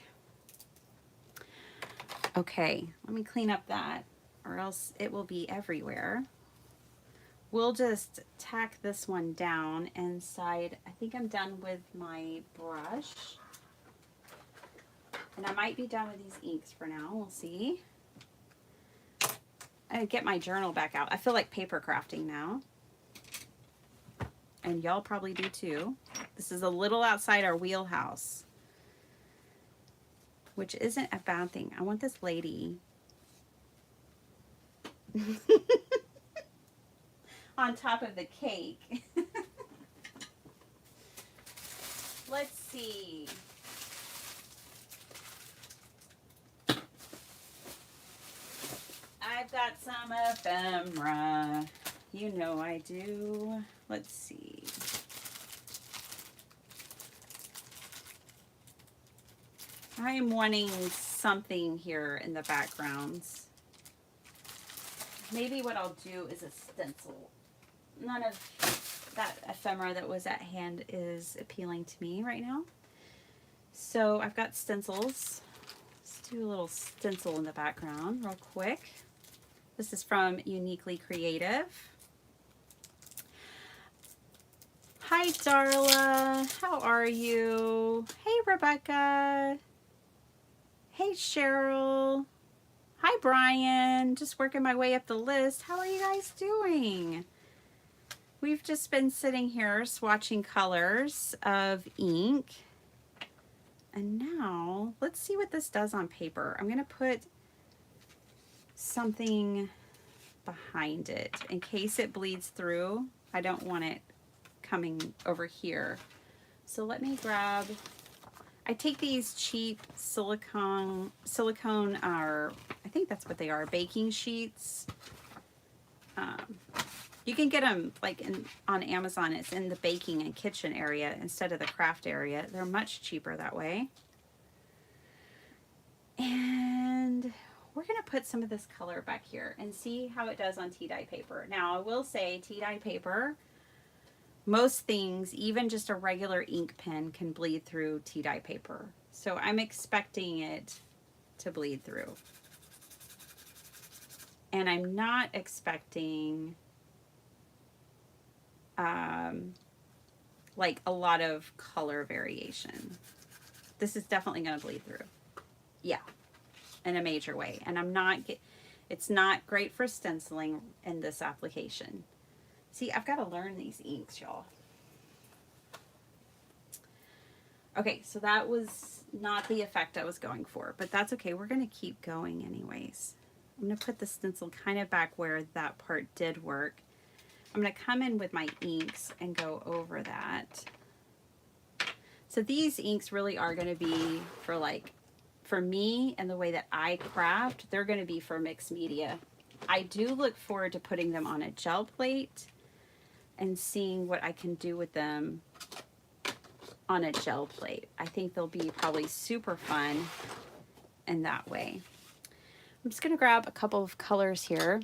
Okay, let me clean up that, or else it will be everywhere. We'll just tack this one down inside. I think I'm done with my brush. And I might be done with these inks for now. We'll see. I get my journal back out. I feel like paper crafting now. And y'all probably do too. This is a little outside our wheelhouse, which isn't a bad thing. I want this lady on top of the cake. Let's see. some ephemera. You know I do. Let's see. I am wanting something here in the backgrounds. Maybe what I'll do is a stencil. None of that ephemera that was at hand is appealing to me right now. So I've got stencils. Let's do a little stencil in the background real quick. This is from Uniquely Creative. Hi, Darla. How are you? Hey, Rebecca. Hey, Cheryl. Hi, Brian. Just working my way up the list. How are you guys doing? We've just been sitting here swatching colors of ink. And now, let's see what this does on paper. I'm going to put something behind it in case it bleeds through. I don't want it coming over here. So let me grab, I take these cheap silicone, or I think that's what they are, baking sheets. You can get them like on Amazon. It's in the baking and kitchen area instead of the craft area. They're much cheaper that way. And we're going to put some of this color back here and see how it does on tea dye paper. Now, I will say tea dye paper, most things, even just a regular ink pen, can bleed through tea dye paper. So I'm expecting it to bleed through. And I'm not expecting like a lot of color variation. This is definitely going to bleed through. Yeah, in a major way. And it's not great for stenciling in this application. See, I've got to learn these inks, y'all. Okay, so that was not the effect I was going for, but that's okay. We're going to keep going anyways. I'm going to put the stencil kind of back where that part did work. I'm going to come in with my inks and go over that. So these inks really are going to be for me and the way that I craft, they're going to be for mixed media. I do look forward to putting them on a gel plate and seeing what I can do with them on a gel plate. I think they'll be probably super fun in that way. I'm just going to grab a couple of colors here.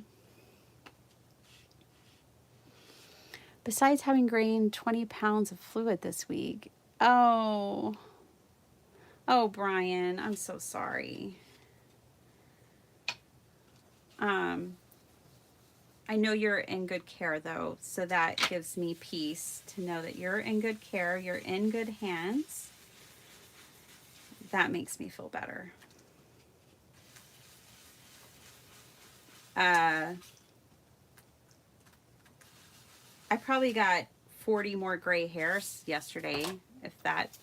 Besides having gained 20 pounds of fluid this week. Oh, Brian, I'm so sorry. I know you're in good care though, so that gives me peace to know that you're in good care, you're in good hands. That makes me feel better. I probably got 40 more gray hairs yesterday, if that.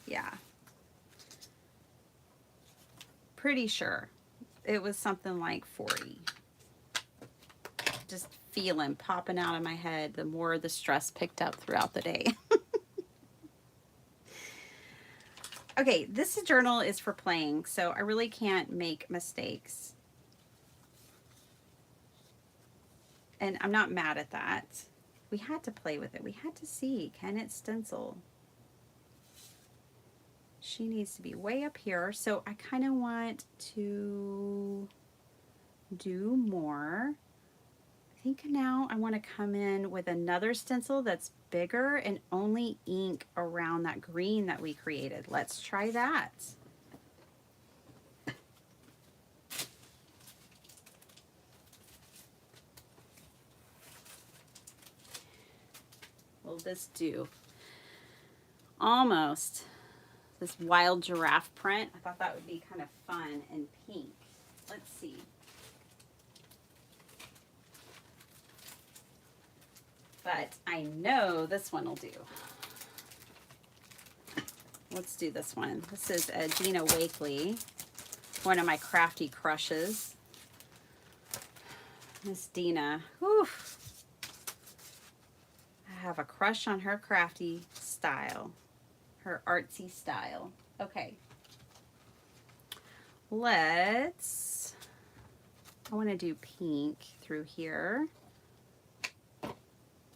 Yeah. Pretty sure it was something like 40. Just feeling popping out of my head the more the stress picked up throughout the day. Okay, this journal is for playing, so I really can't make mistakes. And I'm not mad at that. We had to play with it. We had to see, can it stencil? She needs to be way up here. So I kind of want to do more. I think now I want to come in with another stencil that's bigger and only ink around that green that we created. Let's try that. Will this do? Almost. This wild giraffe print. I thought that would be kind of fun and pink. Let's see. But I know this one will do. Let's do this one. This is a Dina Wakley, one of my crafty crushes. Miss Dina, whew. I have a crush on her crafty style, her artsy style. Okay. I want to do pink through here.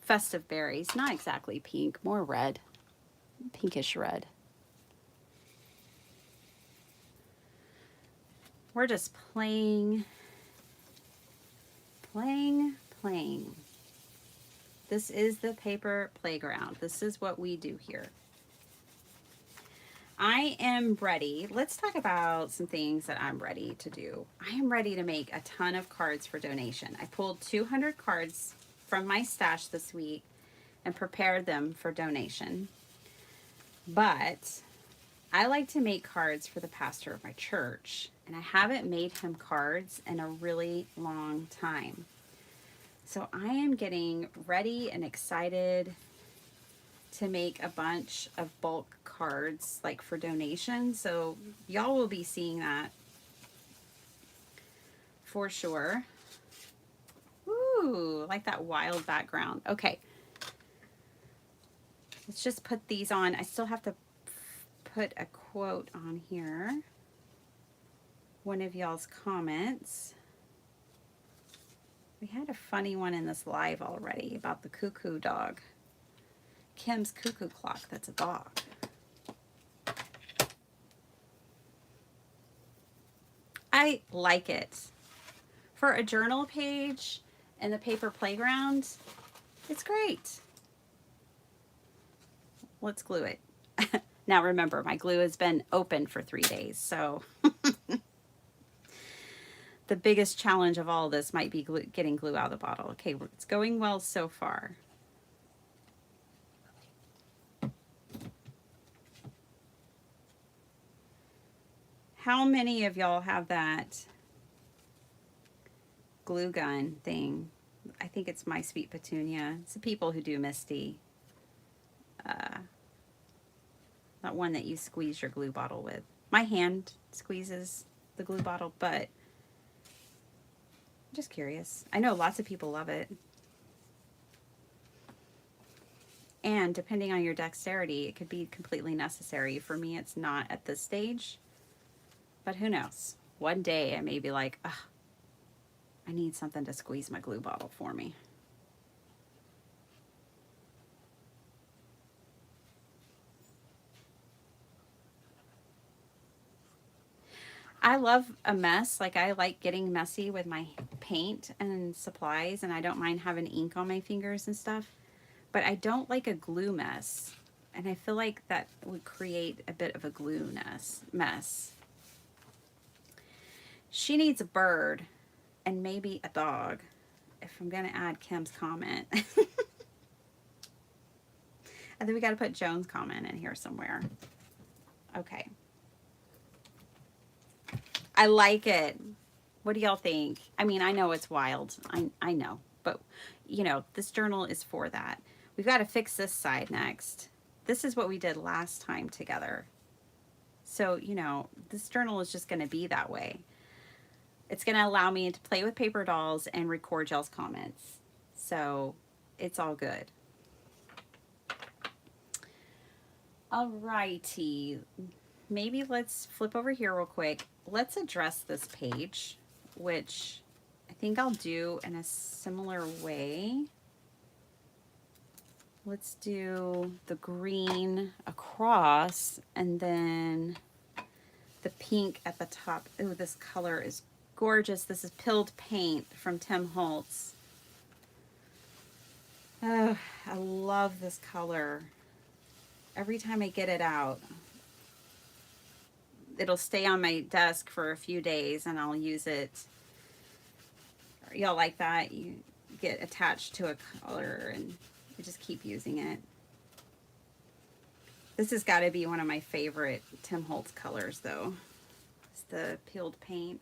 Festive berries, not exactly pink, more red, pinkish red. We're just playing. This is the paper playground. This is what we do here. I am ready. Let's talk about some things that I'm ready to do. I am ready to make a ton of cards for donation. I pulled 200 cards from my stash this week and prepared them for donation. But I like to make cards for the pastor of my church, and I haven't made him cards in a really long time. So I am getting ready and excited to make a bunch of bulk cards like for donation. So y'all will be seeing that for sure. Ooh, like that wild background. Okay. Let's just put these on. I still have to put a quote on here. One of y'all's comments. We had a funny one in this live already about the cuckoo dog. Kim's cuckoo clock, that's a dog. I like it. For a journal page and the paper playground, it's great. Let's glue it. Now remember, my glue has been open for 3 days, so the biggest challenge of all this might be getting glue out of the bottle. Okay, it's going well so far. How many of y'all have that glue gun thing? I think it's My Sweet Petunia. It's the people who do Misty. That one that you squeeze your glue bottle with. My hand squeezes the glue bottle, but I'm just curious. I know lots of people love it. And depending on your dexterity, it could be completely necessary. For me, it's not at this stage. But who knows? One day I may be like, ugh, I need something to squeeze my glue bottle for me. I love a mess. Like, I like getting messy with my paint and supplies, and I don't mind having ink on my fingers and stuff. But I don't like a glue mess. And I feel like that would create a bit of a glue mess. She needs a bird and maybe a dog, if I'm going to add Kim's comment. I think we got to put Joan's comment in here somewhere. Okay. I like it. What do y'all think? I mean, I know it's wild. I know. But, you know, this journal is for that. We've got to fix this side next. This is what we did last time together. So, you know, this journal is just going to be that way. It's going to allow me to play with paper dolls and record y'all's comments. So, it's all good. Alrighty. Maybe let's flip over here real quick. Let's address this page, which I think I'll do in a similar way. Let's do the green across and then the pink at the top. Ooh, this color is gorgeous. This is Pilled Paint from Tim Holtz. Oh, I love this color. Every time I get it out, it'll stay on my desk for a few days and I'll use it. Y'all like that? You get attached to a color and you just keep using it. This has got to be one of my favorite Tim Holtz colors though. It's the Peeled Paint.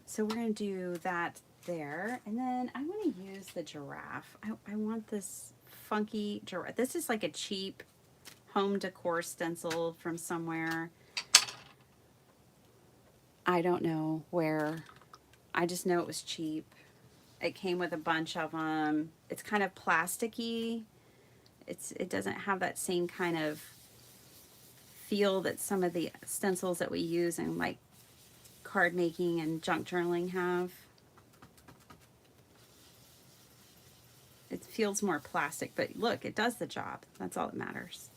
So we're going to do that there. And then I want to use the giraffe. I want this funky giraffe. This is like a cheap home decor stencil from somewhere. I don't know where. I just know it was cheap. It came with a bunch of them. It's kind of plasticky. It doesn't have that same kind of feel that some of the stencils that we use in like card making and junk journaling have. It feels more plastic, but look, it does the job. That's all that matters.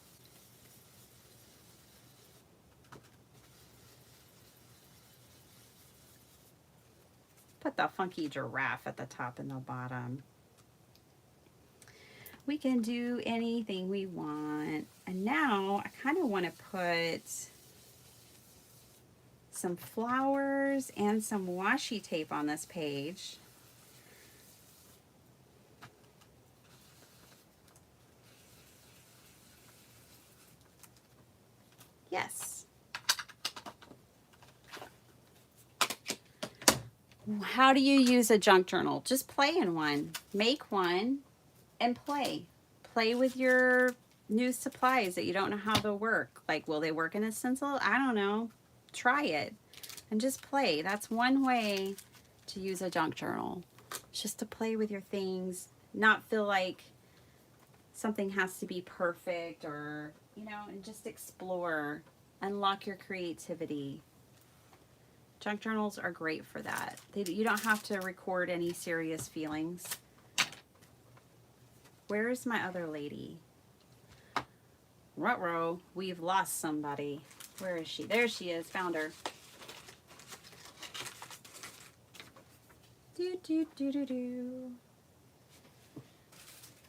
Put the funky giraffe at the top and the bottom. We can do anything we want. And now I kind of want to put some flowers and some washi tape on this page. Yes. How do you use a junk journal? Just play in one. Make one and play. Play with your new supplies that you don't know how they'll work. Like, will they work in a stencil? I don't know. Try it and just play. That's one way to use a junk journal. It's just to play with your things, not feel like something has to be perfect, or, you know, and just explore, unlock your creativity. Junk journals are great for that. You don't have to record any serious feelings. Where is my other lady? Ruh-roh, we've lost somebody. Where is she? There she is. Found her. Do, do, do, do, do.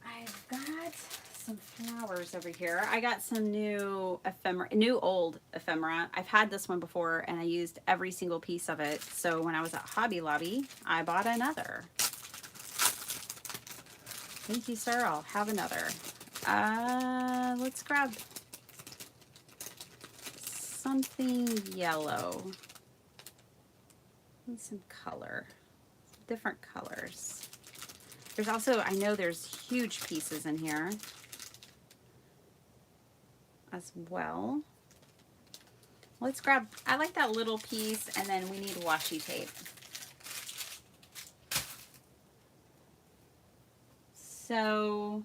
I've got some flowers over here. I got some new ephemera, old ephemera. I've had this one before and I used every single piece of it. So when I was at Hobby Lobby, I bought another. Thank you, sir. I'll have another. Let's grab something yellow. Need some color. Different colors. There's also, I know there's huge pieces in here as well. Let's grab, I like that little piece, and then we need washi tape. So,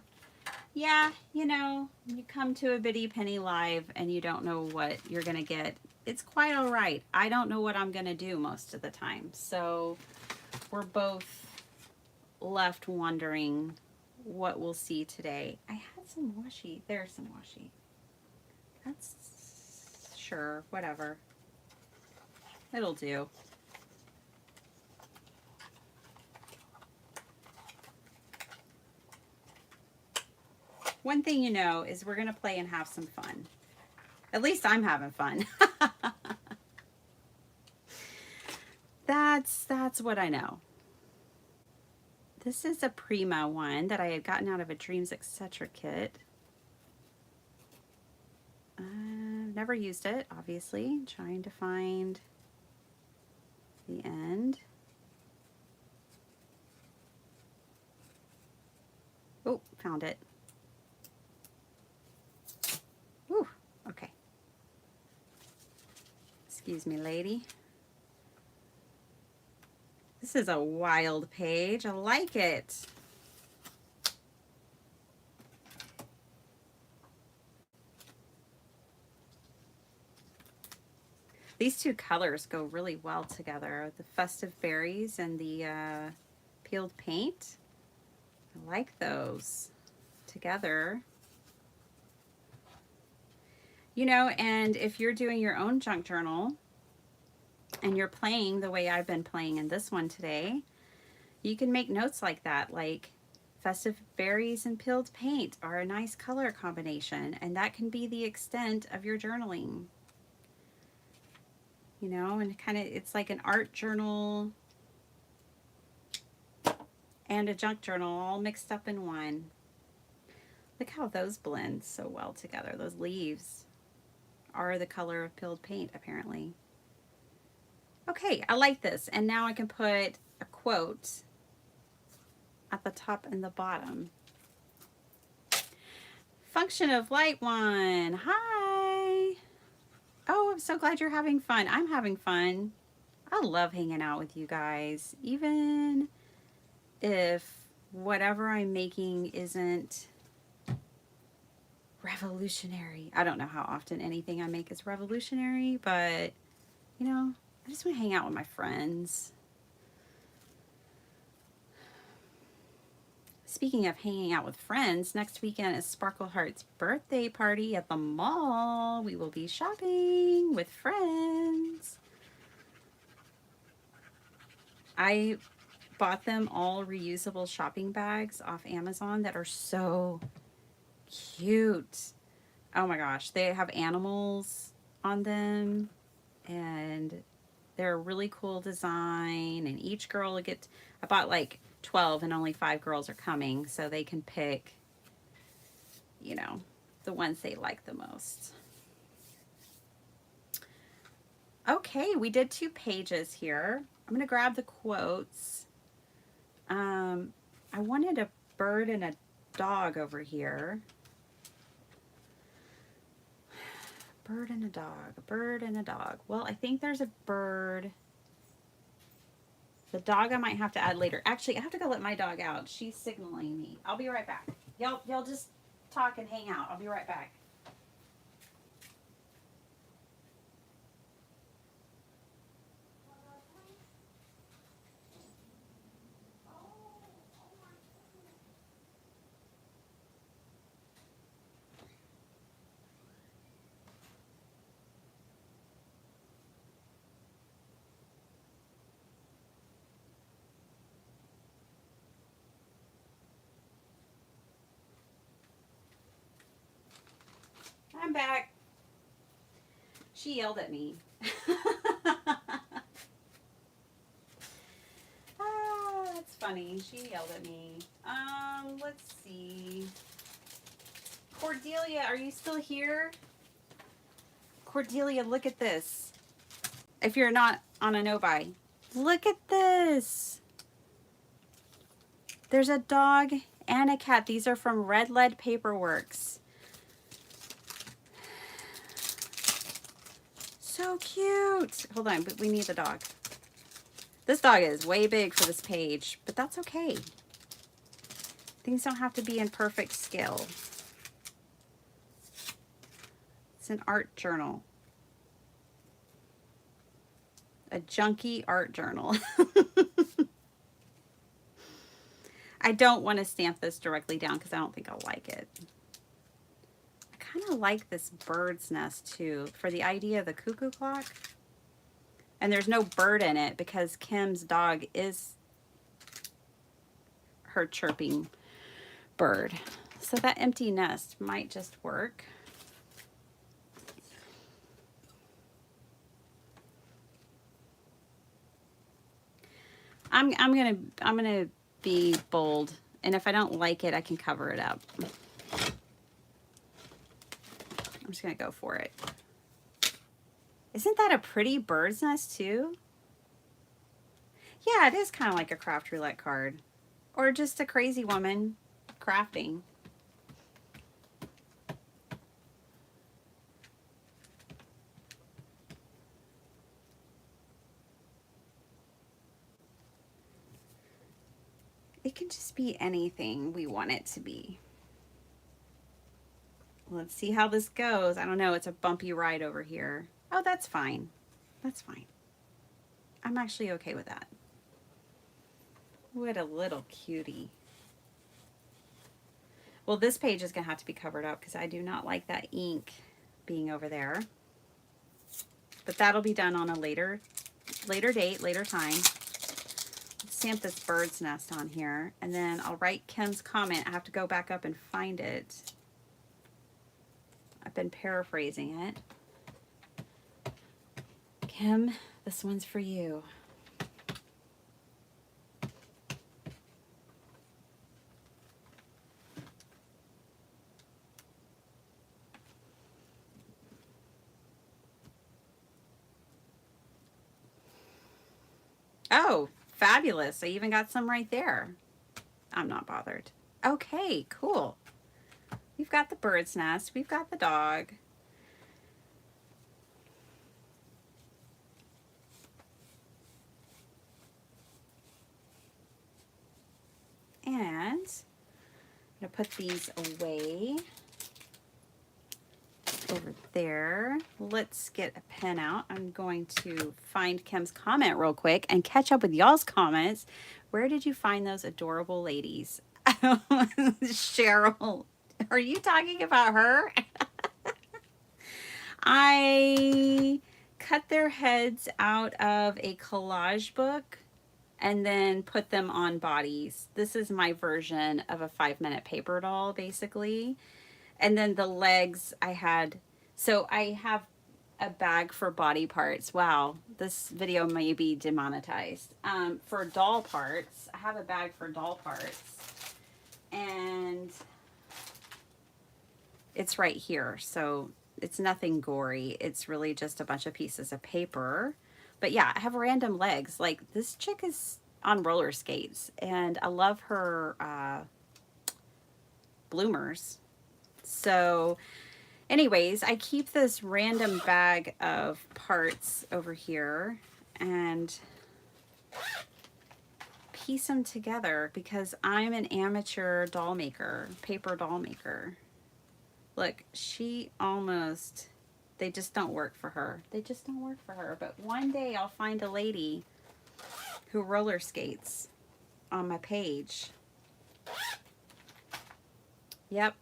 yeah, you know, you come to a Bitty Penny Live and you don't know what you're going to get. It's quite all right. I don't know what I'm going to do most of the time. So we're both left wondering what we'll see today. I had some washi. There's some washi. That's, sure, whatever. It'll do. One thing you know is we're going to play and have some fun. At least I'm having fun. That's what I know. This is a Prima one that I had gotten out of a Dreams Etc. kit. Never used it, obviously. Trying to find the end. Oh, found it. Ooh, okay. Excuse me, lady. This is a wild page. I like it. These two colors go really well together. The Festive Berries and the Peeled Paint. I like those together. You know, and if you're doing your own junk journal and you're playing the way I've been playing in this one today, you can make notes like that, like Festive Berries and Peeled Paint are a nice color combination, and that can be the extent of your journaling. You know, and kind of, it's like an art journal and a junk journal all mixed up in one. Look how those blend so well together. Those leaves are the color of Peeled Paint, apparently. Okay, I like this. And now I can put a quote at the top and the bottom. Function of Light one. Hi. Oh, I'm so glad you're having fun. I'm having fun. I love hanging out with you guys, even if whatever I'm making isn't revolutionary. I don't know how often anything I make is revolutionary, but you know, I just want to hang out with my friends. Speaking of hanging out with friends, next weekend is Sparkle Heart's birthday party at the mall. We will be shopping with friends. I bought them all reusable shopping bags off Amazon that are so cute. Oh my gosh, they have animals on them and they're a really cool design, and each girl will get, I bought like 12 and only 5 girls are coming, so they can pick, you know, the ones they like the most. Okay, we did 2 pages here. I'm gonna grab the quotes. I wanted a bird and a dog over here. Bird and a dog, a bird and a dog. Well, I think there's a bird. The dog I might have to add later. Actually, I have to go let my dog out. She's signaling me. I'll be right back. Y'all just talk and hang out. I'll be right back. I'm back. She yelled at me. That's funny. She yelled at me. Let's see. Cordelia, are you still here? Cordelia, look at this. If you're not on a no-buy, look at this. There's a dog and a cat. These are from Red Lead Paperworks. So cute. Hold on, but we need the dog. This dog is way big for this page, but that's okay. Things don't have to be in perfect scale. It's an art journal. A junky art journal. I don't want to stamp this directly down because I don't think I'll like it. I kind of like this bird's nest too for the idea of the cuckoo clock. And there's no bird in it because Kim's dog is her chirping bird. So that empty nest might just work. I'm gonna be bold, and if I don't like it, I can cover it up. I'm just gonna go for it. Isn't that a pretty bird's nest too? Yeah, it is kind of like a craft roulette card, or just a crazy woman crafting. It can just be anything we want it to be. Let's see how this goes. I don't know. It's a bumpy ride over here. Oh, that's fine. That's fine. I'm actually okay with that. What a little cutie. Well, this page is going to have to be covered up because I do not like that ink being over there. But that'll be done on a later date, later time. Stamp this bird's nest on here, and then I'll write Kim's comment. I have to go back up and find it. I've been paraphrasing it. Kim, this one's for you. Oh, fabulous. I even got some right there. I'm not bothered. Okay, cool. We've got the bird's nest. We've got the dog. And I'm going to put these away. over there. Let's get a pen out. I'm going to find Kim's comment real quick and catch up with y'all's comments. Where did you find those adorable ladies? Cheryl, are you talking about her? I cut their heads out of a collage book and then put them on bodies. This is my version of a 5-minute paper doll, basically. And then the legs I had, so I have a bag for body parts. Wow, this video may be demonetized. For doll parts, I have a bag for doll parts. And it's right here. So it's nothing gory. It's really just a bunch of pieces of paper. But yeah, I have random legs. Like, this chick is on roller skates, and I love her bloomers. So anyways, I keep this random bag of parts over here and piece them together because I'm an amateur doll maker, paper doll maker. Look, she almost, they just don't work for her. They just don't work for her. But one day I'll find a lady who roller skates on my page. Yep.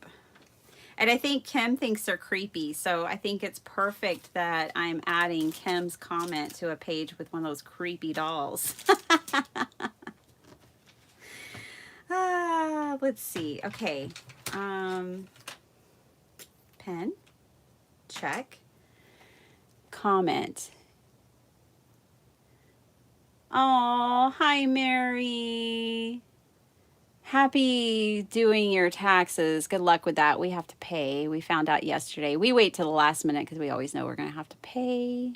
And I think Kim thinks they're creepy, so I think it's perfect that I'm adding Kim's comment to a page with one of those creepy dolls. Let's see. Okay. Pen. Check. Comment. Oh, hi, Mary. Happy doing your taxes. Good luck with that. We have to pay. We found out yesterday. We wait till the last minute because we always know we're going to have to pay.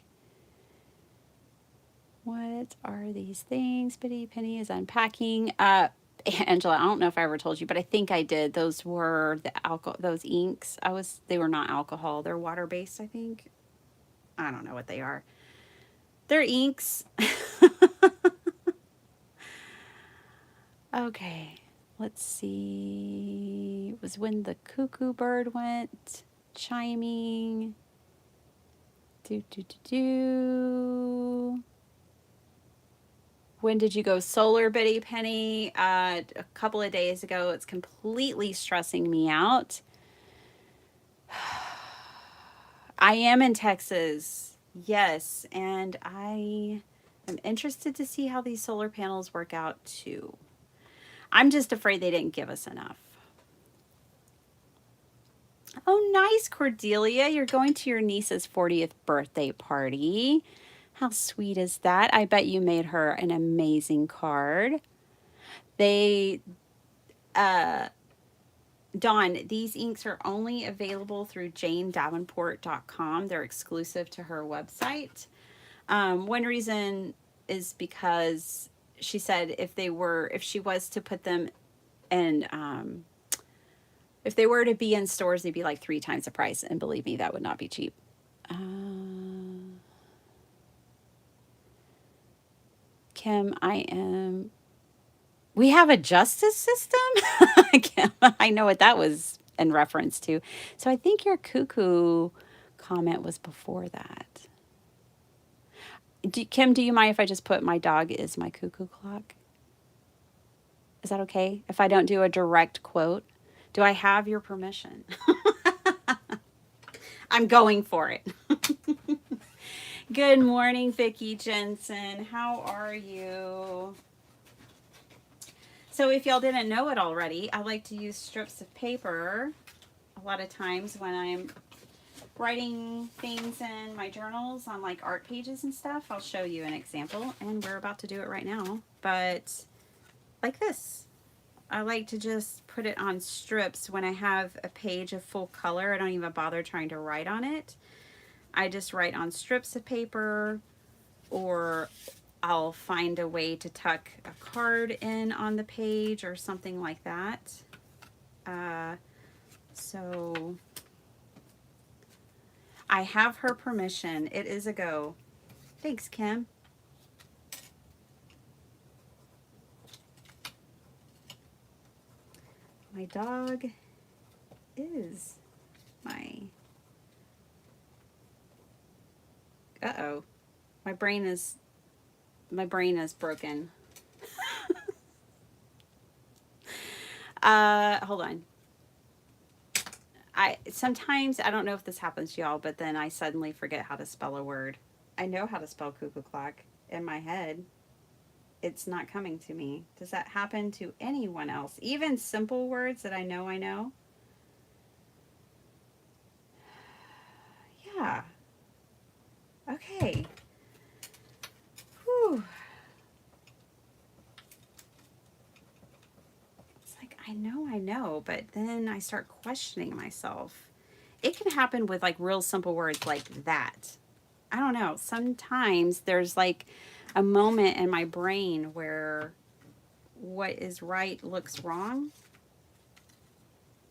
What are these things? Bitty Penny is unpacking. Angela, I don't know if I ever told you, but I think I did. Those were the alcohol, those inks. They were not alcohol. They're water-based, I think. I don't know what they are. They're inks. Okay. Let's see. It was when the cuckoo bird went chiming. When did you go solar, Bitty Penny? A couple of days ago. It's completely stressing me out. I am in Texas. Yes. And I am interested to see how these solar panels work out too. I'm just afraid they didn't give us enough. Oh, nice, Cordelia. You're going to your niece's 40th birthday party. How sweet is that? I bet you made her an amazing card. Dawn, these inks are only available through janedavenport.com. They're exclusive to her website. One reason is because she said if she was to put them in, if they were to be in stores, they'd be like 3 times the price. And believe me, that would not be cheap. Kim, we have a justice system? Kim, I know what that was in reference to. So I think your cuckoo comment was before that. Kim, do you mind if I just put my dog is my cuckoo clock? Is that okay? If I don't do a direct quote? Do I have your permission? I'm going for it. Good morning, Vicki Jensen. How are you? So if y'all didn't know it already, I like to use strips of paper a lot of times when I'm writing things in my journals on like art pages and stuff. I'll show you an example, and we're about to do it right now. But like this, I like to just put it on strips when I have a page of full color. I don't even bother trying to write on it. I just write on strips of paper, or I'll find a way to tuck a card in on the page or something like that. So I have her permission. It is a go. Thanks, Kim. My dog is my My brain is broken. Hold on. Sometimes, I don't know if this happens to y'all, but then I suddenly forget how to spell a word. I know how to spell cuckoo clock in my head. It's not coming to me. Does that happen to anyone else? Even simple words that I know. Yeah. Okay. Whew. It's like, I know, but then I start questioning myself. It can happen with like real simple words like that. I don't know. Sometimes there's like a moment in my brain where what is right looks wrong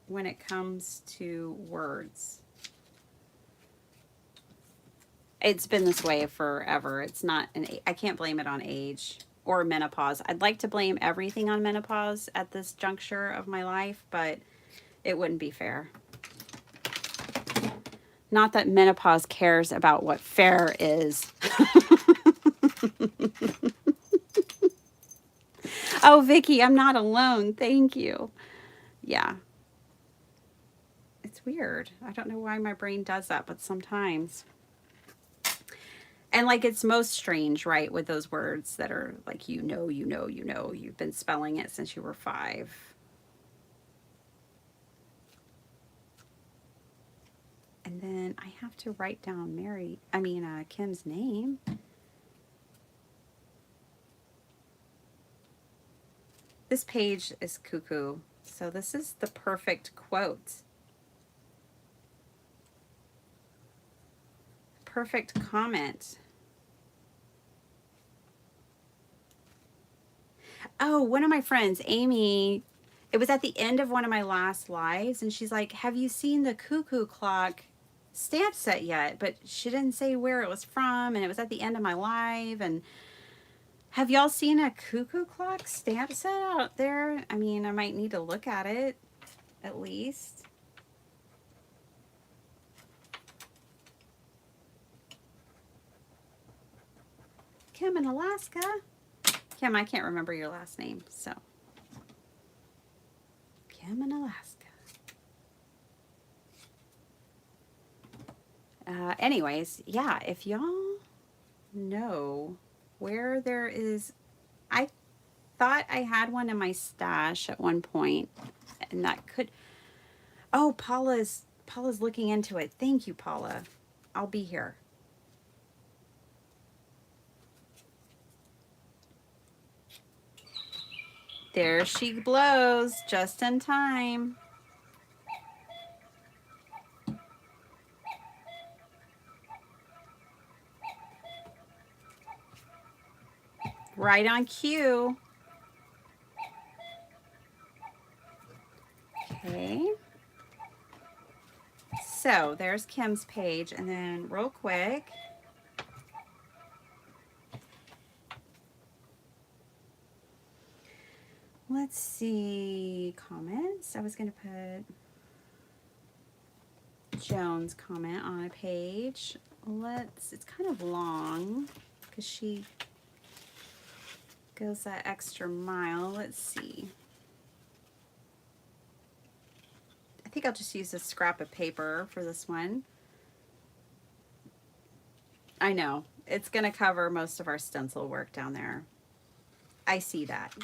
when it comes to words. It's been this way forever. It's not I can't blame it on age or menopause. I'd like to blame everything on menopause at this juncture of my life, but it wouldn't be fair. Not that menopause cares about what fair is. Oh, Vicky, I'm not alone. Thank you. Yeah. It's weird. I don't know why my brain does that, but sometimes. And like it's most strange, right, with those words that are like you've been spelling it since you were 5. And then I have to write down Kim's name. This page is cuckoo. So this is the perfect quote. Perfect comment. Oh, one of my friends, Amy, it was at the end of one of my last lives, and she's like, have you seen the cuckoo clock stamp set yet? But she didn't say where it was from, and it was at the end of my live. And have y'all seen a cuckoo clock stamp set out there? I mean, I might need to look at it, at least. Kim in Alaska. Kim, I can't remember your last name, so. Kim in Alaska. Anyways, yeah, if y'all know where there is, I thought I had one in my stash at one point, and that could, oh, Paula's looking into it. Thank you, Paula. I'll be here. There she blows, just in time. Right on cue. Okay. So there's Kim's page, and then real quick, let's see, comments. I was going to put Joan's comment on a page. It's kind of long because she goes that extra mile. Let's see. I think I'll just use a scrap of paper for this one. I know. It's going to cover most of our stencil work down there. I see that.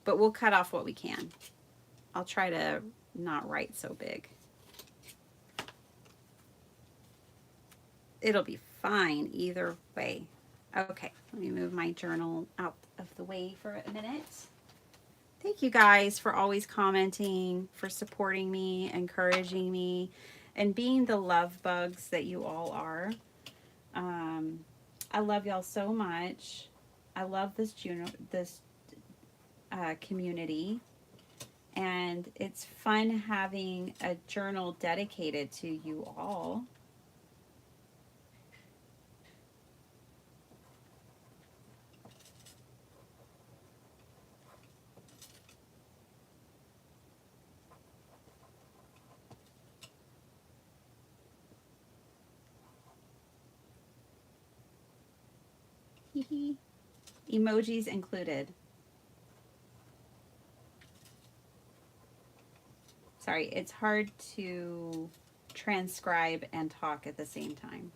But we'll cut off what we can. I'll try to not write so big. It'll be fine either way. Okay, let me move my journal out of the way for a minute. Thank you guys for always commenting, for supporting me, encouraging me, and being the love bugs that you all are. I love y'all so much. I love this community, and it's fun having a journal dedicated to you all. Emojis included. Sorry, it's hard to transcribe and talk at the same time.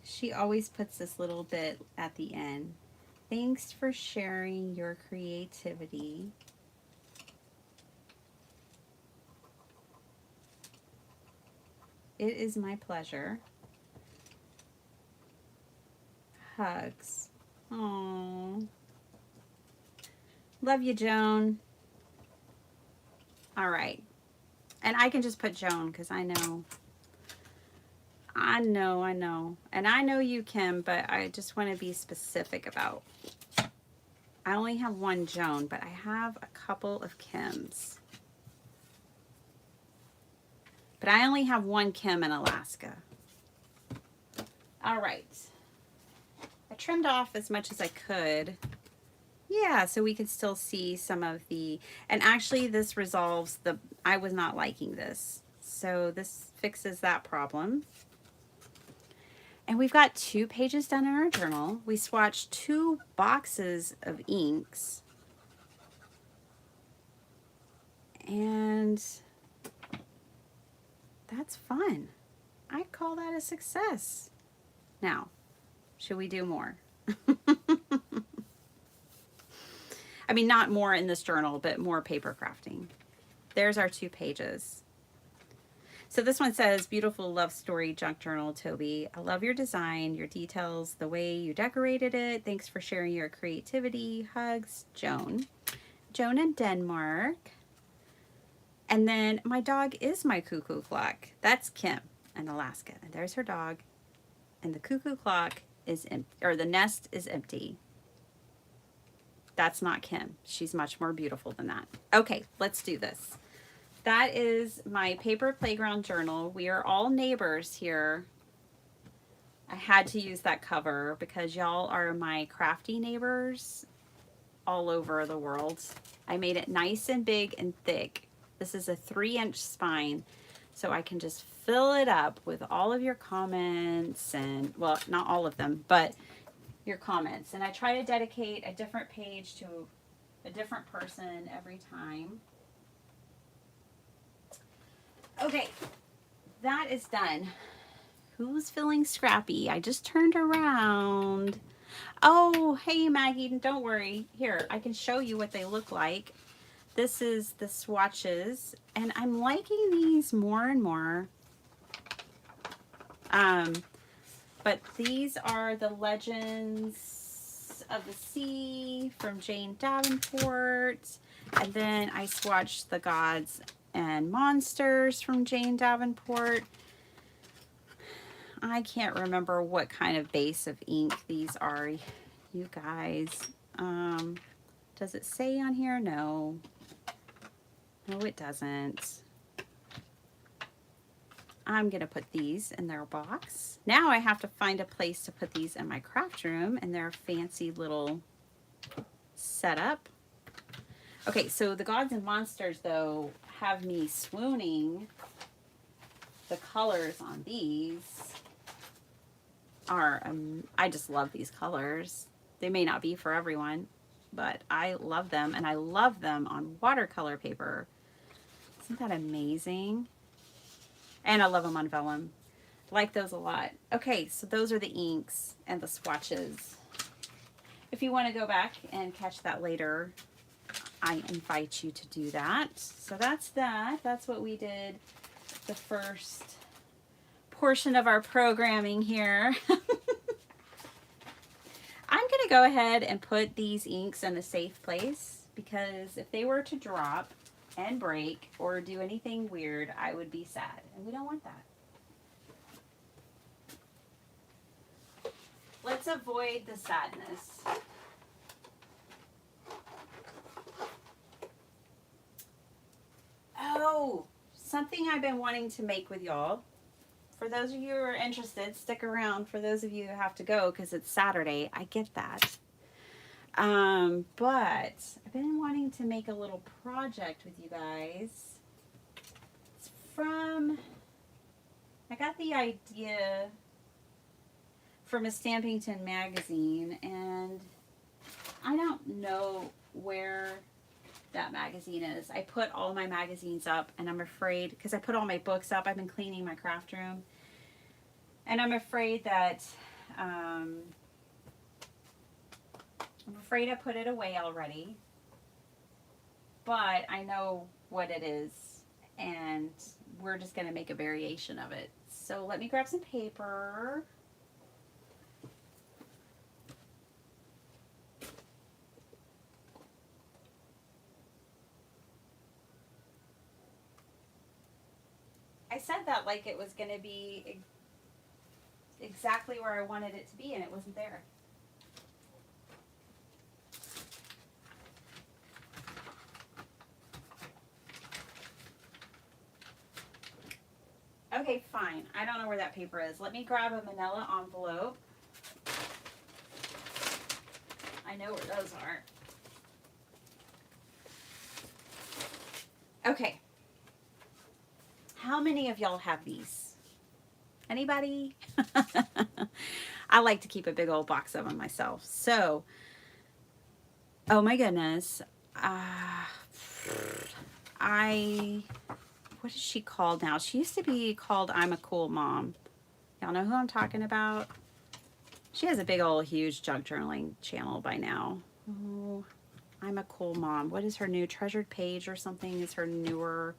She always puts this little bit at the end. Thanks for sharing your creativity. It is my pleasure. Hugs. Aww. Love you, Joan. All right. And I can just put Joan because I know. And I know you, Kim, but I just want to be specific about. I only have one Joan, but I have a couple of Kims. But I only have one Kim in Alaska. All right. I trimmed off as much as I could. Yeah, so we could still see some of the, and actually this resolves the, I was not liking this. So this fixes that problem. And we've got 2 pages done in our journal. We swatched 2 boxes of inks. And that's fun. I call that a success. Now, should we do more? I mean, not more in this journal, but more paper crafting. There's our 2 pages. So this one says, beautiful love story junk journal, Toby. I love your design, your details, the way you decorated it. Thanks for sharing your creativity. Hugs, Joan. Joan in Denmark. And then my dog is my cuckoo clock. That's Kim in Alaska. And there's her dog. And the cuckoo clock is empty, or the nest is empty. That's not Kim. She's much more beautiful than that. Okay, let's do this. That is my paper playground journal. We are all neighbors here. I had to use that cover because y'all are my crafty neighbors all over the world. I made it nice and big and thick. This is a 3-inch spine, so I can just fill it up with all of your comments and, well, not all of them, but your comments. And I try to dedicate a different page to a different person every time. Okay, that is done. Who's feeling scrappy? I just turned around. Oh, hey, Maggie, don't worry. Here, I can show you what they look like. This is the swatches, and I'm liking these more and more. But these are the Legends of the Sea from Jane Davenport. And then I swatched the Gods and Monsters from Jane Davenport. I can't remember what kind of base of ink these are, you guys. Does it say on here? No. No, it doesn't. I'm going to put these in their box. Now I have to find a place to put these in my craft room in their fancy little setup. Okay, so the Gods and Monsters, though, have me swooning. The colors on these are, I just love these colors. They may not be for everyone, but I love them, and I love them on watercolor paper. Isn't that amazing? And I love them on vellum. Like those a lot. Okay, so those are the inks and the swatches. If you want to go back and catch that later, I invite you to do that. So that's that. That's what we did the first portion of our programming here. I'm going to go ahead and put these inks in a safe place, because if they were to drop and break or do anything weird, I would be sad, and we don't want that. Let's avoid the sadness. Oh, something I've been wanting to make with y'all. For those of you who are interested, stick around. For those of you who have to go because it's Saturday, I get that. But I've been wanting to make a little project with you guys. It's I got the idea from a Stampington magazine, and I don't know where that magazine is. I put all my magazines up, and I'm afraid, because I put all my books up, I've been cleaning my craft room, and I'm afraid that I put it away already, but I know what it is, and we're just going to make a variation of it. So let me grab some paper. I said that like it was going to be exactly where I wanted it to be, and it wasn't there. Okay, fine. I don't know where that paper is. Let me grab a manila envelope. I know where those are. Okay. How many of y'all have these? Anybody? I like to keep a big old box of them myself. So, oh my goodness. What is she called now? She used to be called I'm a Cool Mom. Y'all know who I'm talking about? She has a big old huge junk journaling channel by now. Oh, I'm a Cool Mom. What is her new Treasured Page or something is her newer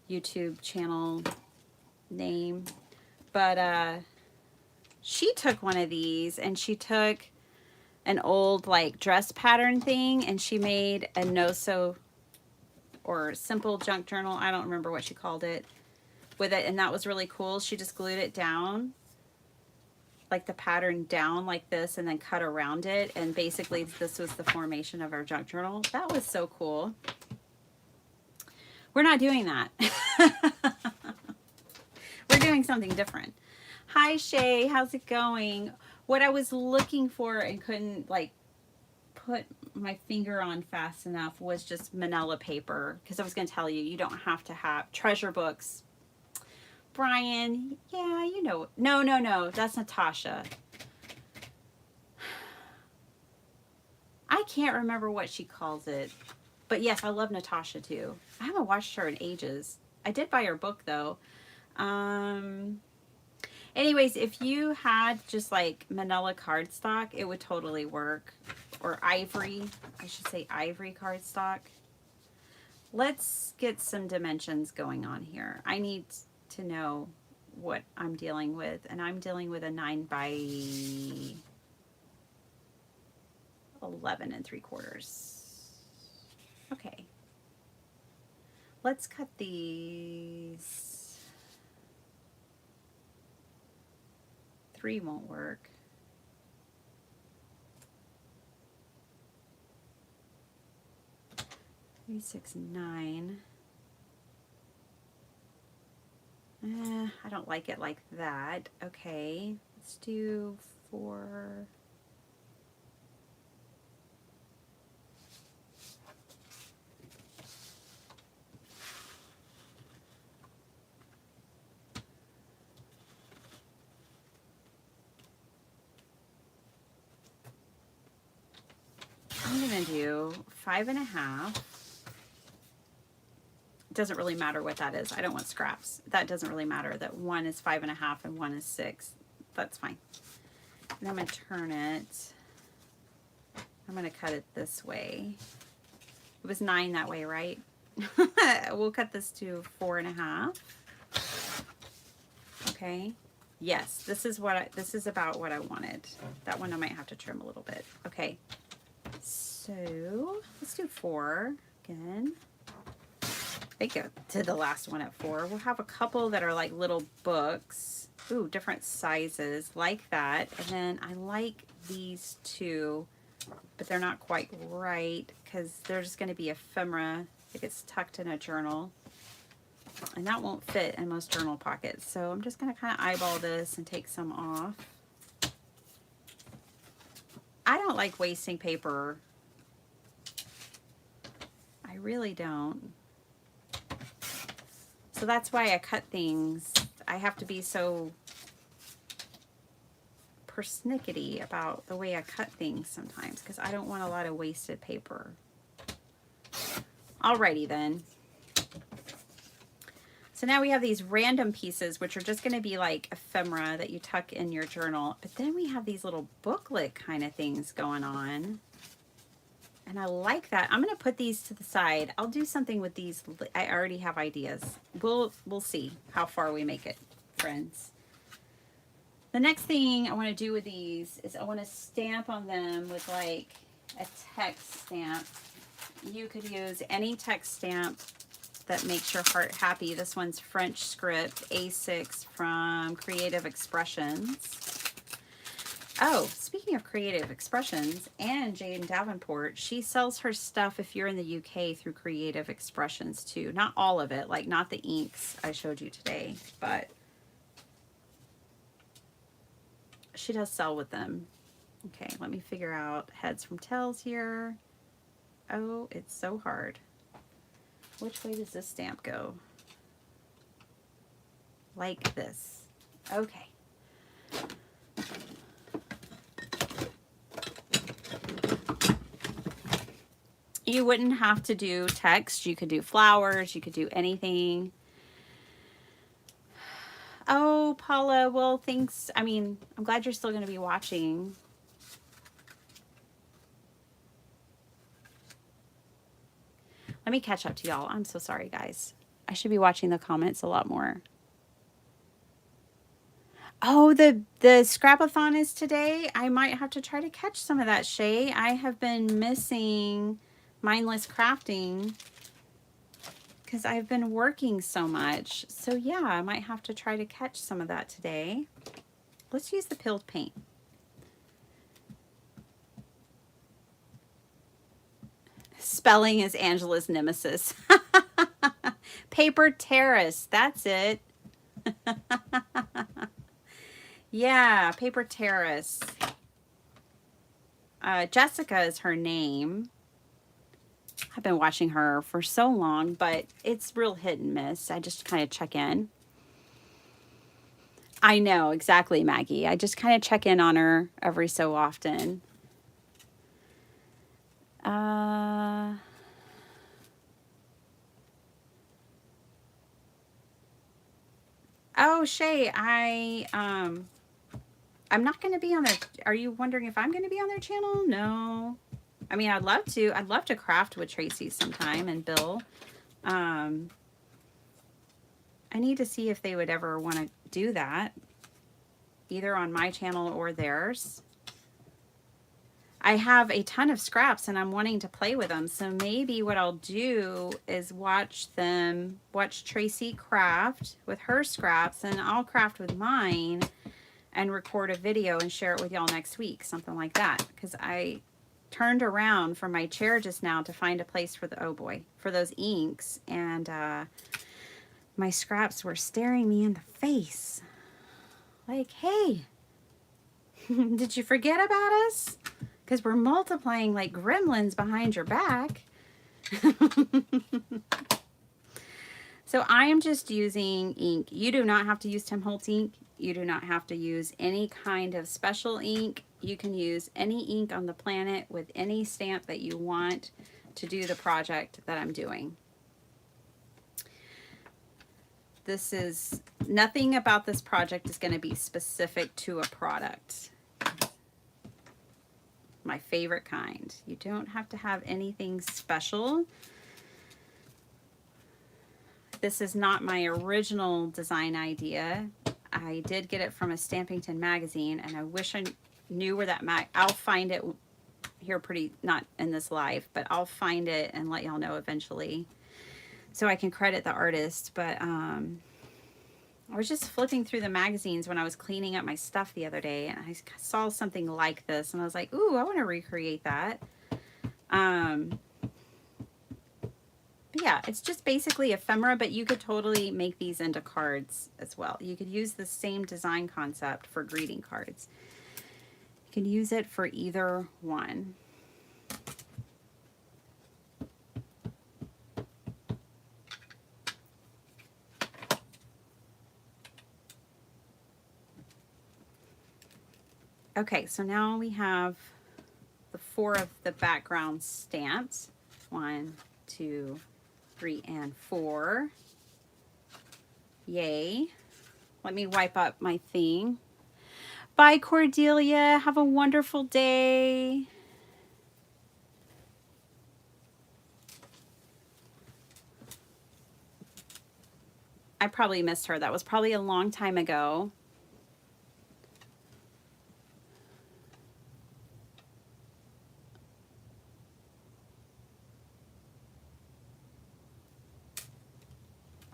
YouTube channel name. But she took one of these, and she took an old like dress pattern thing, and she made a no-sew or simple junk journal, I don't remember what she called it, with it, and that was really cool. She just glued it down, like the pattern down like this, and then cut around it, and basically this was the formation of our junk journal. That was so cool. We're not doing that. We're doing something different. Hi Shay, how's it going? What I was looking for and couldn't like put my finger on fast enough was just manila paper, because I was going to tell you, you don't have to have treasure books. Brian, yeah, you know, no, that's Natasha. I can't remember what she calls it, but yes, I love Natasha too. I haven't watched her in ages. I did buy her book though. Anyways, if you had just like manila cardstock, it would totally work. Or ivory, I should say ivory cardstock. Let's get some dimensions going on here. I need to know what I'm dealing with, and I'm dealing with a 9 by 11 3/4. Okay. Let's cut these. 3 won't work. 3, 6, 9. I don't like it like that. Okay, let's do 4. I'm gonna do 5.5. Doesn't really matter what that is. I don't want scraps. That doesn't really matter. That one is 5.5 and one is 6. That's fine. And I'm going to turn it. I'm going to cut it this way. It was 9 that way, right? We'll cut this to 4.5. Okay. Yes, this is about what I wanted. That one I might have to trim a little bit. Okay. So let's do 4 again. I think to the last one at 4. We'll have a couple that are like little books. Ooh, different sizes like that. And then I like these 2, but they're not quite right because they're just going to be ephemera. It gets tucked in a journal. And that won't fit in most journal pockets. So I'm just going to kind of eyeball this and take some off. I don't like wasting paper. I really don't. So that's why I cut things. I have to be so persnickety about the way I cut things sometimes because I don't want a lot of wasted paper. Alrighty then. So now we have these random pieces, which are just going to be like ephemera that you tuck in your journal. But then we have these little booklet kind of things going on. And I like that. I'm going to put these to the side. I'll do something with these. I already have ideas. We'll see how far we make it, friends. The next thing I want to do with these is I want to stamp on them with like a text stamp. You could use any text stamp that makes your heart happy. This one's French script A6 from Creative Expressions. Oh, speaking of Creative Expressions and Jane Davenport, she sells her stuff if you're in the UK through Creative Expressions too. Not all of it, like not the inks I showed you today, but she does sell with them. Okay, let me figure out heads from tails here. Oh, it's so hard. Which way does this stamp go? Like this. Okay. You wouldn't have to do text. You could do flowers. You could do anything. Oh, Paula, well, thanks. I mean, I'm glad you're still going to be watching. Let me catch up to y'all. I'm so sorry, guys. I should be watching the comments a lot more. Oh, the scrap-a-thon is today. I might have to try to catch some of that, Shay. I have been missing mindless crafting because I've been working so much. So yeah, I might have to try to catch some of that today. Let's use the peeled paint. Spelling is Angela's nemesis. Paper Terrace, that's it. Yeah, Paper Terrace. Jessica is her name. I've been watching her for so long, but it's real hit and miss. I just kind of check in. I know, exactly, Maggie. I just kind of check in on her every so often. Oh, Shay, I'm not going to be on their, are you wondering if I'm going to be on their channel? No. I mean, I'd love to. I'd love to craft with Tracy sometime and Bill. I need to see if they would ever want to do that, either on my channel or theirs. I have a ton of scraps and I'm wanting to play with them. So maybe what I'll do is watch Tracy craft with her scraps and I'll craft with mine and record a video and share it with y'all next week. Something like that. Because I turned around from my chair just now to find a place for the, oh boy, for those inks. And my scraps were staring me in the face. Like, hey, did you forget about us? Because we're multiplying like gremlins behind your back. So I am just using ink. You do not have to use Tim Holtz ink. You do not have to use any kind of special ink. You can use any ink on the planet with any stamp that you want to do the project that I'm doing. This is, nothing about this project is going to be specific to a product. My favorite kind. You don't have to have anything special. This is not my original design idea. I did get it from a Stampington magazine and I wish I knew where that I'll find it here pretty, not in this live, but I'll find it and let y'all know eventually so I can credit the artist. But I was just flipping through the magazines when I was cleaning up my stuff the other day and I saw something like this and I was like, ooh, I want to recreate that. But yeah, it's just basically ephemera, but you could totally make these into cards as well. You could use the same design concept for greeting cards. You can use it for either one. Okay, so now we have the 4 of the background stamped. 1, 2, 3, and 4. Yay. Let me wipe up my thing. Bye, Cordelia. Have a wonderful day. I probably missed her. That was probably a long time ago.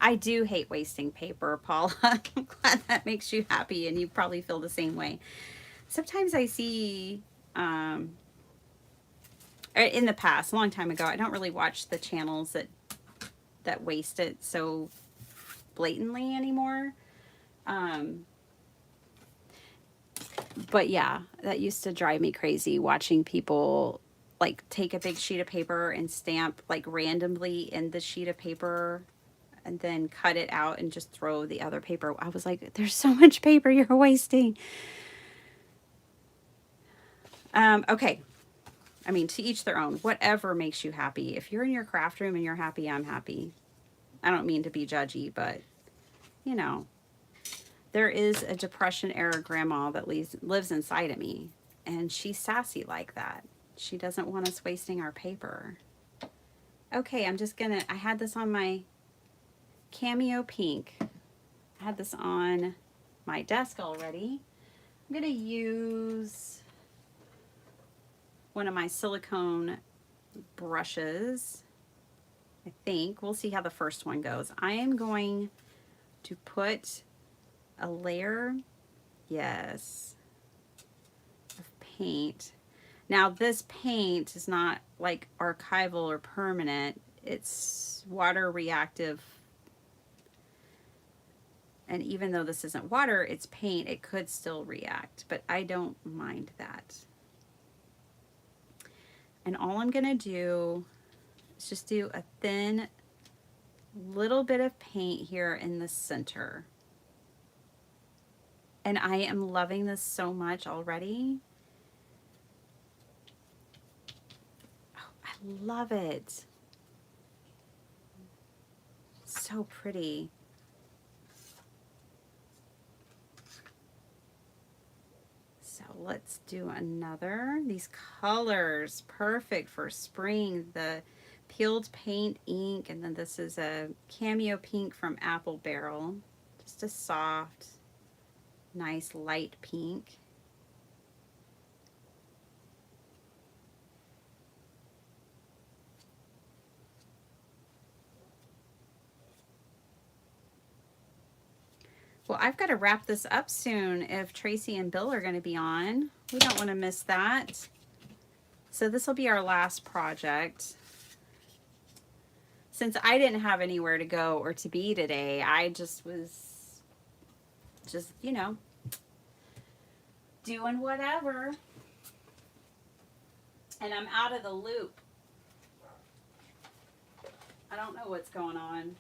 I do hate wasting paper, Paula. I'm glad that makes you happy and you probably feel the same way. Sometimes I see, in the past, a long time ago, I don't really watch the channels that waste it so blatantly anymore. But yeah, that used to drive me crazy watching people like take a big sheet of paper and stamp like randomly in the sheet of paper and then cut it out and just throw the other paper. I was like, there's so much paper you're wasting. Okay. I mean, to each their own. Whatever makes you happy. If you're in your craft room and you're happy, I'm happy. I don't mean to be judgy, but, you know, there is a Depression era grandma that lives inside of me, and she's sassy like that. She doesn't want us wasting our paper. Okay, I had this on my Cameo Pink. I had this on my desk already. I'm going to use one of my silicone brushes. I think. We'll see how the first one goes. I am going to put a layer, yes, of paint. Now this paint is not like archival or permanent. It's water reactive. And even though this isn't water, it's paint, it could still react, but I don't mind that. And all I'm gonna do is just do a thin little bit of paint here in the center. And I am loving this so much already. Oh, I love it. So pretty. So let's do another. These colors, perfect for spring. The peeled paint ink, and then this is a Cameo Pink from Apple Barrel. Just a soft, nice light pink. Well, I've got to wrap this up soon if Tracy and Bill are going to be on. We don't want to miss that. So this will be our last project. Since I didn't have anywhere to go or to be today, I just was you know, doing whatever. And I'm out of the loop. I don't know what's going on.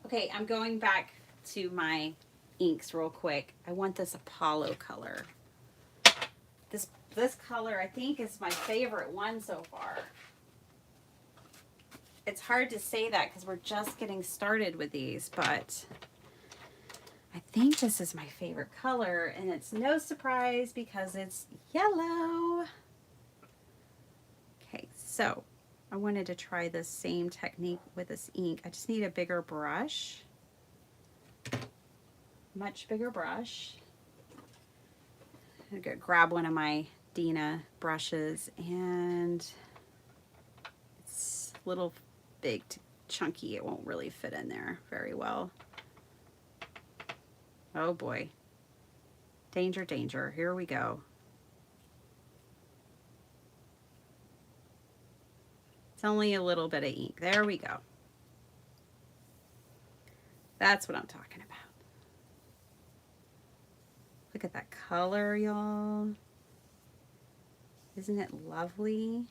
Okay, I'm going back to my inks real quick. I want this Apollo color. This color I think is my favorite one so far. It's hard to say that because we're just getting started with these, but I think this is my favorite color, and it's no surprise because it's yellow. Okay, so I wanted to try this same technique with this ink. I just need a bigger brush, much bigger brush. I'm gonna grab one of my Dina brushes, and it's a little big, chunky. It won't really fit in there very well. Oh boy. Danger, danger. Here we go. It's only a little bit of ink. There we go. That's what I'm talking about. Look at that color, y'all. Isn't it lovely?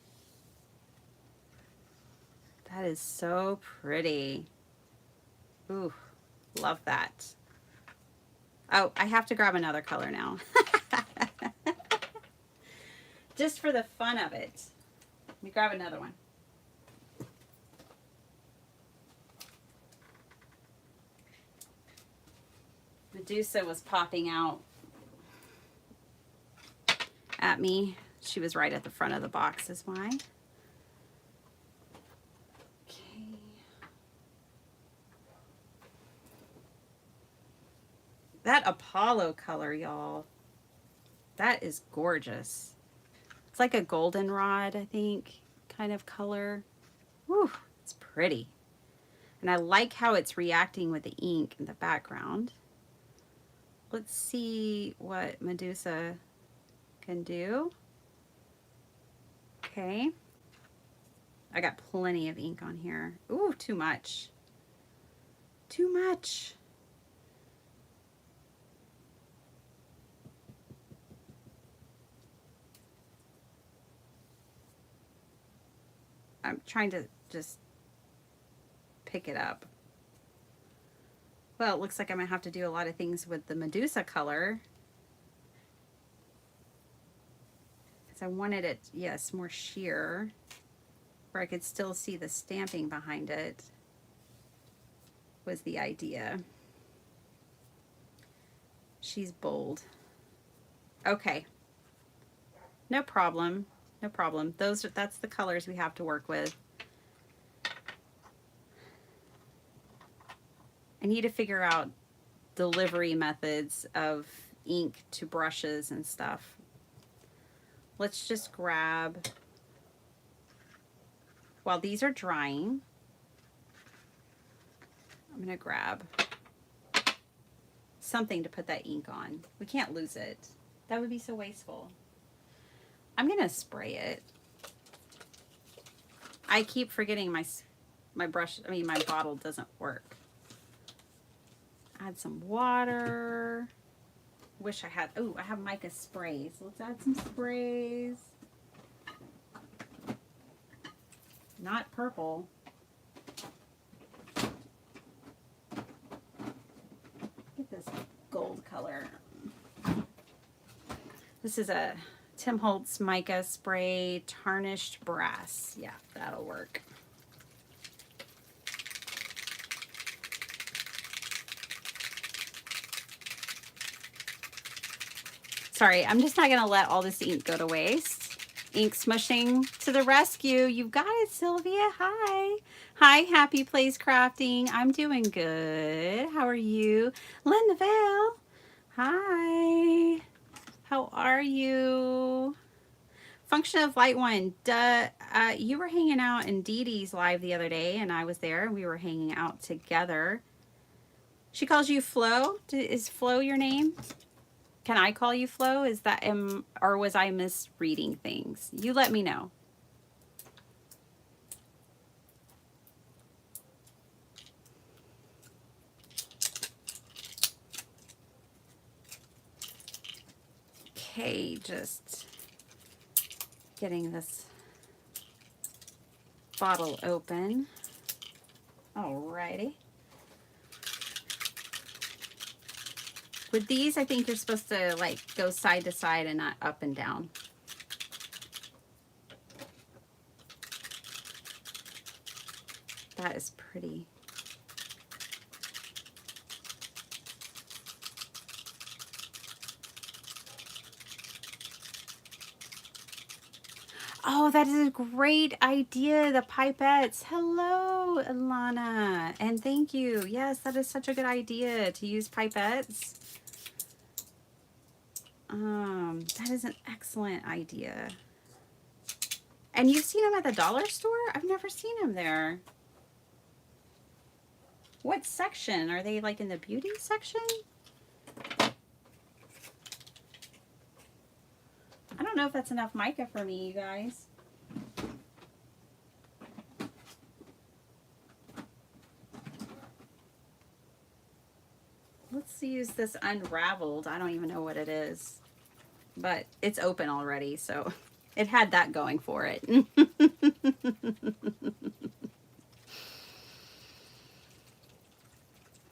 That is so pretty. Ooh, love that. Oh, I have to grab another color now. Just for the fun of it. Let me grab another one. Medusa was popping out at me. She was right at the front of the box is why. Okay. That Apollo color, y'all. That is gorgeous. It's like a goldenrod, I think, kind of color. Whew, it's pretty. And I like how it's reacting with the ink in the background. Let's see what Medusa can do. Okay. I got plenty of ink on here. Ooh, too much. Too much. I'm trying to just pick it up. Well, it looks like I'm going to have to do a lot of things with the Medusa color. Because I wanted it, yes, more sheer, where I could still see the stamping behind it, was the idea. She's bold. Okay. No problem. No problem. That's the colors we have to work with. I need to figure out delivery methods of ink to brushes and stuff. Let's just grab, while these are drying, I'm gonna grab something to put that ink on. We can't lose it. That would be so wasteful. I'm gonna spray it. I keep forgetting my bottle doesn't work. Add some water. Wish I had, oh, I have mica sprays. Let's add some sprays. Not purple. Get this gold color. This is a Tim Holtz mica spray tarnished brass. Yeah, that'll work. Sorry, I'm just not going to let all this ink go to waste. Ink smushing to the rescue. You've got it, Sylvia. Hi. Hi, Happy Place Crafting. I'm doing good. How are you? Linda Vale. Hi. How are you? Function of Light One. You were hanging out in Dee Dee's live the other day, and I was there, and we were hanging out together. She calls you Flo. Is Flo your name? Can I call you Flo? Is that, or was I misreading things? You let me know. Okay, just getting this bottle open. Alrighty. With these, I think you're supposed to like go side to side and not up and down. That is pretty. Oh, that is a great idea, the pipettes. Hello, Alana, and thank you. Yes, that is such a good idea to use pipettes. That is an excellent idea. And you've seen them at the dollar store? I've never seen them there. What section? Are they like in the beauty section? I don't know if that's enough mica for me, you guys. Let's use this unraveled. I don't even know what it is, but it's open already, so it had that going for it.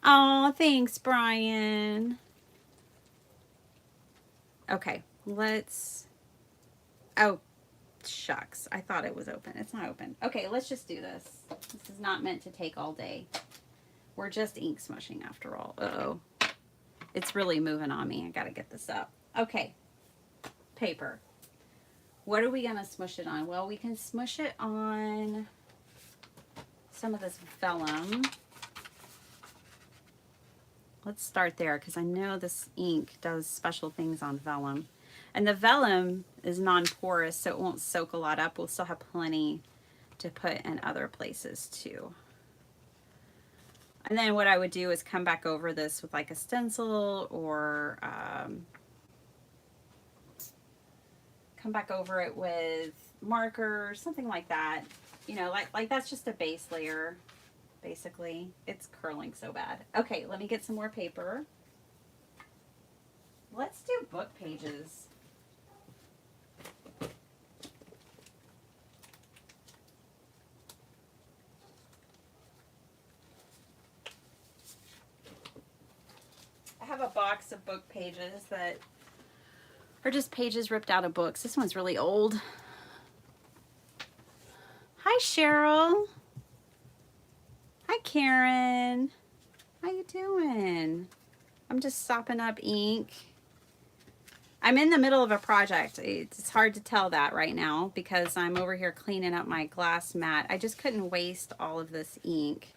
Oh, thanks, Brian. Okay, let's, oh, shucks. I thought it was open. It's not open. Okay, let's just do this. This is not meant to take all day. We're just ink smushing after all. Uh-oh. It's really moving on me. I gotta get this up. Okay, paper. What are we gonna smush it on? Well, we can smush it on some of this vellum. Let's start there because I know this ink does special things on vellum. And the vellum is non-porous, so it won't soak a lot up. We'll still have plenty to put in other places too. And then what I would do is come back over this with like a stencil or come back over it with marker, something like that. You know, like that's just a base layer, basically. It's curling so bad. Okay, let me get some more paper. Let's do book pages. I have a box of book pages that are just pages ripped out of books. This one's really old. Hi, Cheryl. Hi, Karen. How you doing? I'm just sopping up ink. I'm in the middle of a project. It's hard to tell that right now because I'm over here cleaning up my glass mat. I just couldn't waste all of this ink.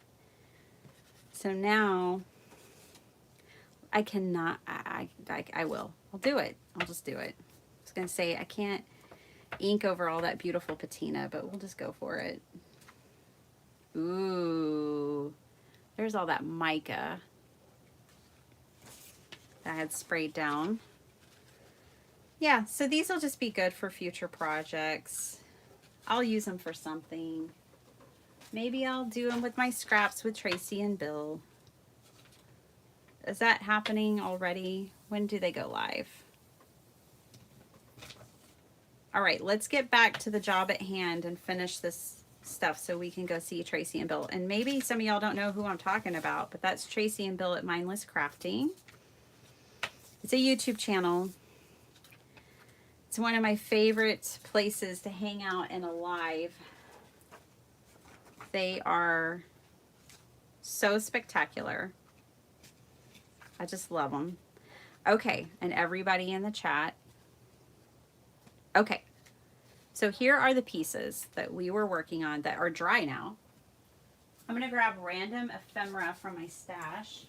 So now I cannot, I will. I'll do it. I'll just do it. I was going to say I can't ink over all that beautiful patina, but we'll just go for it. Ooh, there's all that mica that I had sprayed down. Yeah, so these will just be good for future projects. I'll use them for something. Maybe I'll do them with my scraps with Tracy and Bill. Is that happening already? When do they go live? All right, let's get back to the job at hand and finish this stuff so we can go see Tracy and Bill. And maybe some of y'all don't know who I'm talking about, but that's Tracy and Bill at Mindless Crafting. It's a YouTube channel. It's one of my favorite places to hang out and alive. They are so spectacular. I just love them. Okay, and everybody in the chat. Okay, so here are the pieces that we were working on that are dry now. I'm going to grab random ephemera from my stash.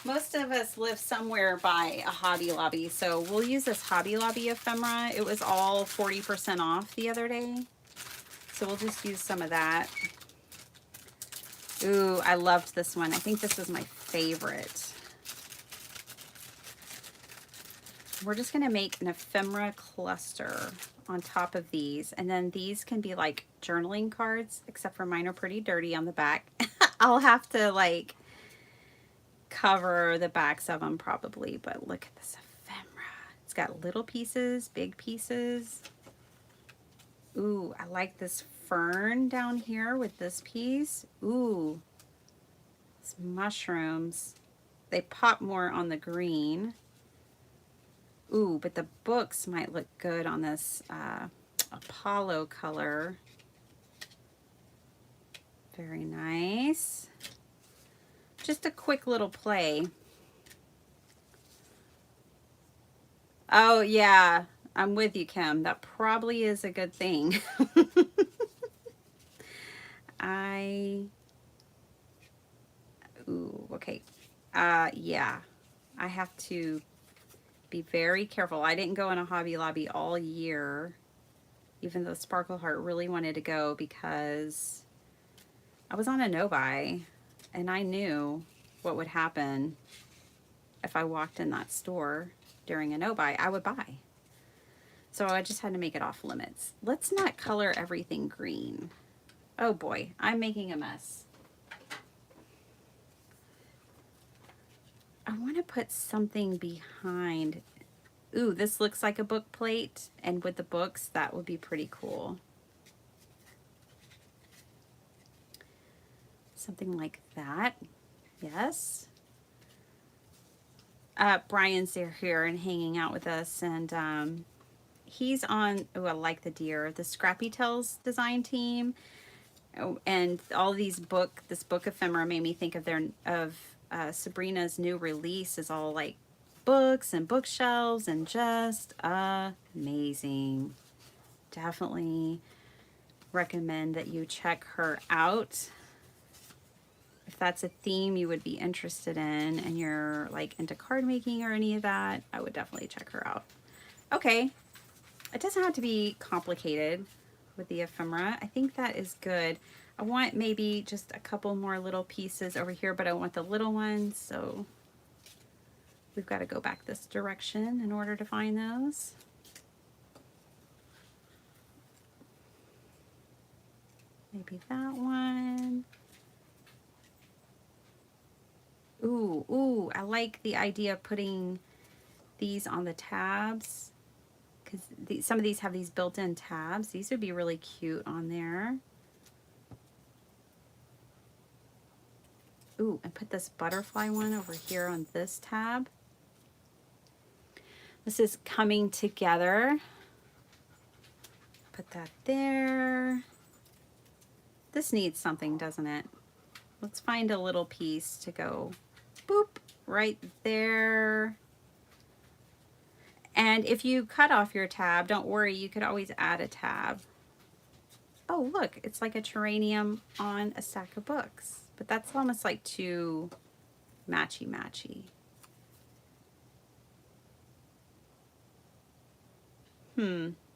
Most of us live somewhere by a Hobby Lobby, so we'll use this Hobby Lobby ephemera. It was all 40% off the other day, so we'll just use some of that. Ooh, I loved this one. I think this is my favorite. We're just going to make an ephemera cluster on top of these, and then these can be like journaling cards, except for mine are pretty dirty on the back. I'll have to like cover the backs of them probably, but look at this ephemera. It's got little pieces, big pieces. Ooh, I like this fern down here with this piece. Ooh, it's mushrooms. They pop more on the green. Ooh, but the books might look good on this Apollo color. Very nice. Just a quick little play. Oh, yeah, I'm with you, Kim. That probably is a good thing. Ooh, okay. Yeah, I have to be very careful. I didn't go in a Hobby Lobby all year, even though Sparkle Heart really wanted to go because I was on a no-buy. And I knew what would happen if I walked in that store during a no-buy. I would buy. So I just had to make it off limits. Let's not color everything green. Oh boy, I'm making a mess. I want to put something behind. Ooh, this looks like a book plate, and with the books, that would be pretty cool. Something like that. Yes. Brian's here and hanging out with us, and he's on, oh, I like the deer, the Scrappy Tales design team. Oh, and all these this book ephemera made me think of Sabrina's new release is all like books and bookshelves and just amazing. Definitely recommend that you check her out. If that's a theme you would be interested in and you're like into card making or any of that, I would definitely check her out. Okay, it doesn't have to be complicated with the ephemera. I think that is good. I want maybe just a couple more little pieces over here, but I want the little ones, so we've got to go back this direction in order to find those. Maybe that one. Ooh, I like the idea of putting these on the tabs, because some of these have these built-in tabs. These would be really cute on there. Ooh, and put this butterfly one over here on this tab. This is coming together. Put that there. This needs something, doesn't it? Let's find a little piece to go boop right there. And if you cut off your tab, don't worry, you could always add a tab. Oh, look, it's like a terrarium on a stack of books, but that's almost like too matchy-matchy.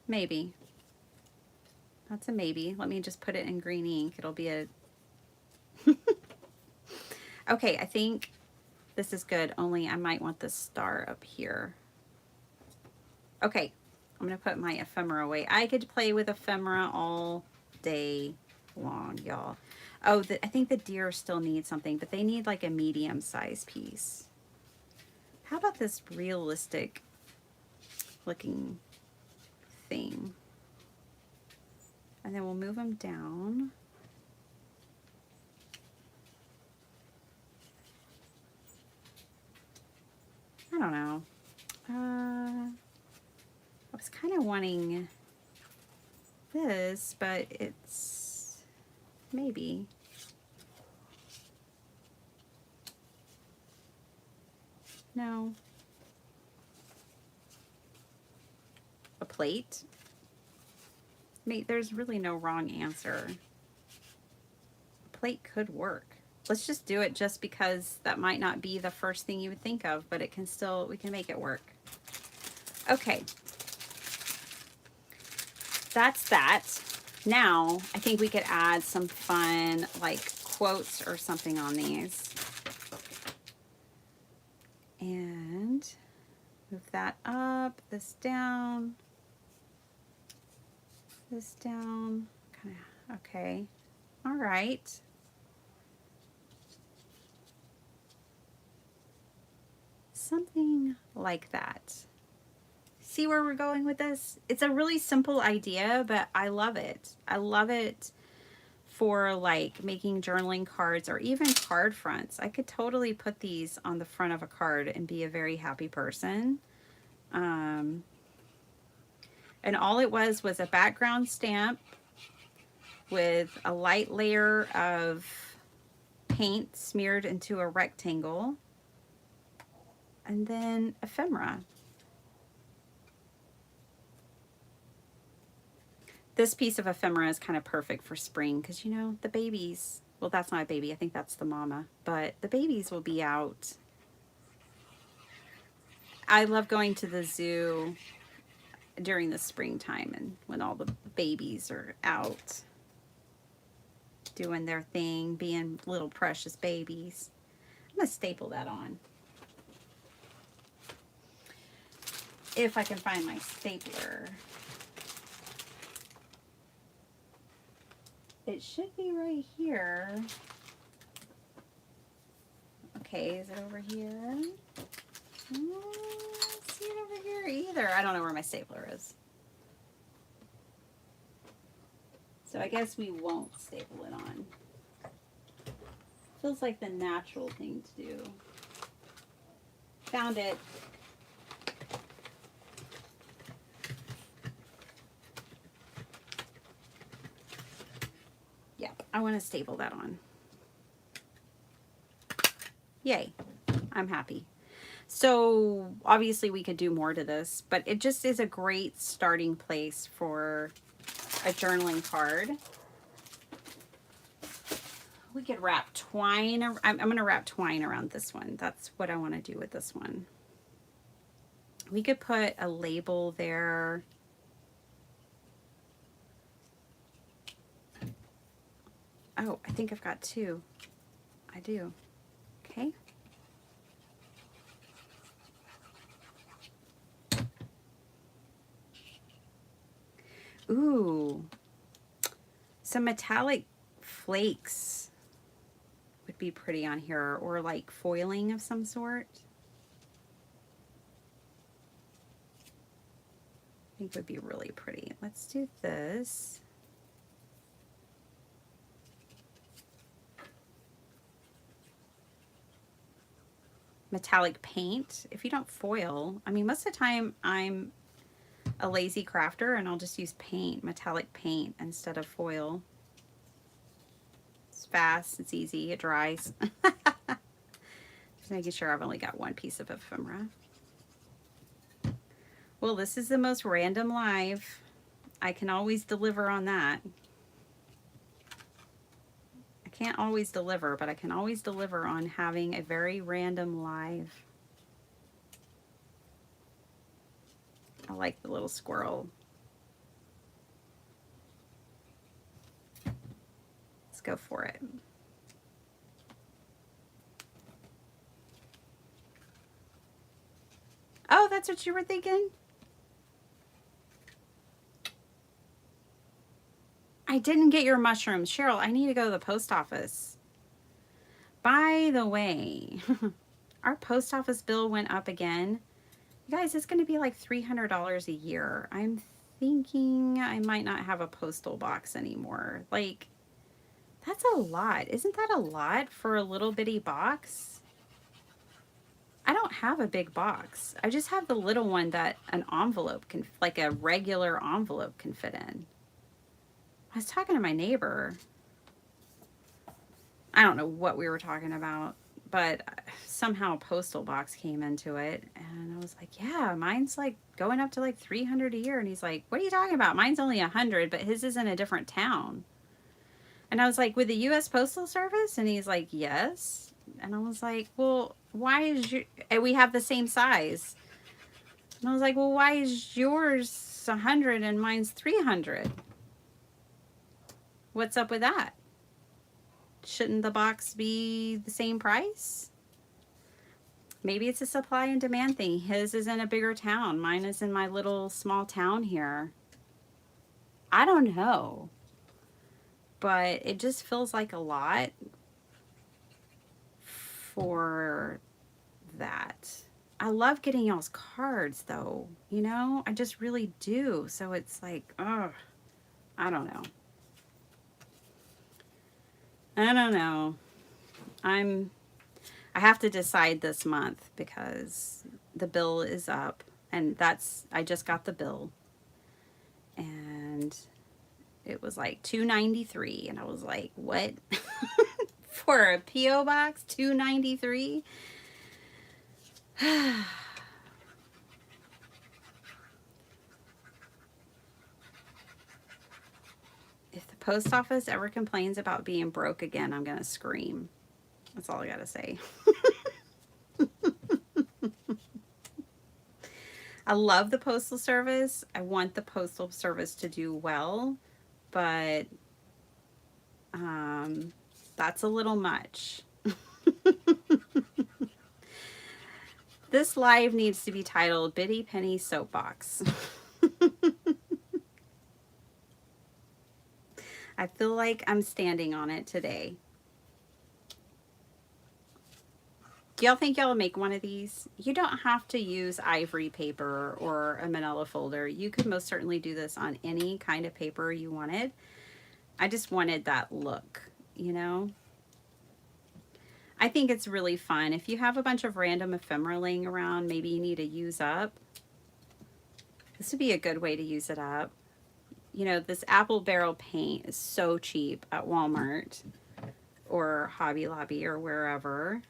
Maybe. That's a maybe. Let me just put it in green ink. It'll be a... Okay, I think this is good, only I might want this star up here. Okay, I'm going to put my ephemera away. I could play with ephemera all day long, y'all. Oh, I think the deer still need something, but they need like a medium-sized piece. How about this realistic looking thing? And then we'll move them down. I don't know. I was kind of wanting this, but it's maybe. No. A plate? There's really no wrong answer. A plate could work. Let's just do it just because that might not be the first thing you would think of, but it can still, we can make it work. Okay. That's that. Now, I think we could add some fun, like quotes or something on these. And move that up, this down, this down. Kind of, okay. All right. Something like that. See where we're going with this? It's a really simple idea, but I love it. I love it for like making journaling cards or even card fronts. I could totally put these on the front of a card and be a very happy person. And all it was a background stamp with a light layer of paint smeared into a rectangle, and then ephemera. This piece of ephemera is kind of perfect for spring because, you know, the babies, well, that's not a baby, I think that's the mama, but the babies will be out. I love going to the zoo during the springtime and when all the babies are out doing their thing, being little precious babies. I'm going to staple that on. If I can find my stapler. it should be right here. Okay, is it over here? I don't see it over here either. I don't know where my stapler is. So I guess we won't staple it on. Feels like the natural thing to do. Found it. Yep, I want to staple that on. Yay, I'm happy. So obviously we could do more to this, but it just is a great starting place for a journaling card. We could wrap twine. I'm going to wrap twine around this one. That's what I want to do with this one. We could put a label there. Oh, I think I've got two. I do. Okay. Ooh, some metallic flakes would be pretty on here, or like foiling of some sort. I think would be really pretty. Let's do this. Metallic paint. If you don't foil, I mean, most of the time I'm a lazy crafter and I'll just use paint, metallic paint instead of foil. It's fast, it's easy, it dries. Just making sure I've only got one piece of ephemera. Well, this is the most random live. I can always deliver on that. I can't always deliver, but I can always deliver on having a very random live. I like the little squirrel. Let's go for it. Oh, that's what you were thinking? I didn't get your mushrooms. Cheryl, I need to go to the post office. By the way, our post office bill went up again. You guys, it's going to be like $300 a year. I'm thinking I might not have a postal box anymore. Like, that's a lot. Isn't that a lot for a little bitty box? I don't have a big box. I just have the little one that an envelope can, like a regular envelope can fit in. I was talking to my neighbor. I don't know what we were talking about, but somehow a postal box came into it. And I was like, yeah, mine's like going up to like 300 a year. And he's like, what are you talking about? Mine's only 100, but his is in a different town. And I was like, with the U.S. Postal Service? And he's like, yes. And I was like, well, why is you, and we have the same size. And I was like, well, why is yours 100 and mine's 300? What's up with that? Shouldn't the box be the same price? Maybe it's a supply and demand thing. His is in a bigger town. Mine is in my little small town here. I don't know. But it just feels like a lot for that. I love getting y'all's cards though, you know? I just really do. So it's like, ugh, I don't know. I don't know. I have to decide this month because the bill is up, and I just got the bill, and it was like $293, and I was like, what? For a P.O. box, $293? If the post office ever complains about being broke again, I'm gonna scream. That's all I gotta say. I love the Postal Service. I want the Postal Service to do well, but that's a little much. This live needs to be titled Bitty Penny Soapbox. I feel like I'm standing on it today. Do y'all think y'all will make one of these? You don't have to use ivory paper or a manila folder. You could most certainly do this on any kind of paper you wanted. I just wanted that look, you know? I think it's really fun. If you have a bunch of random ephemera laying around, maybe you need to use up, this would be a good way to use it up. You know, this apple barrel paint is so cheap at Walmart or Hobby Lobby or wherever.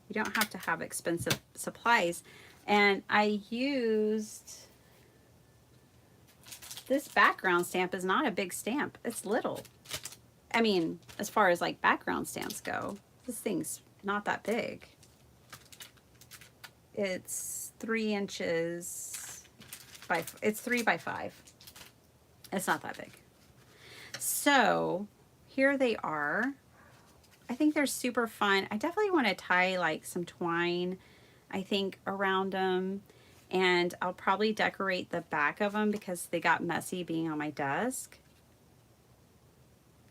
You don't have to have expensive supplies. And I used, this background stamp is not a big stamp. It's little. I mean, as far as like background stamps go, this thing's not that big. It's 3 inches by, it's 3 by 5. It's not that big. So here they are. I think they're super fun. I definitely want to tie like some twine, I think, around them. And I'll probably decorate the back of them because they got messy being on my desk.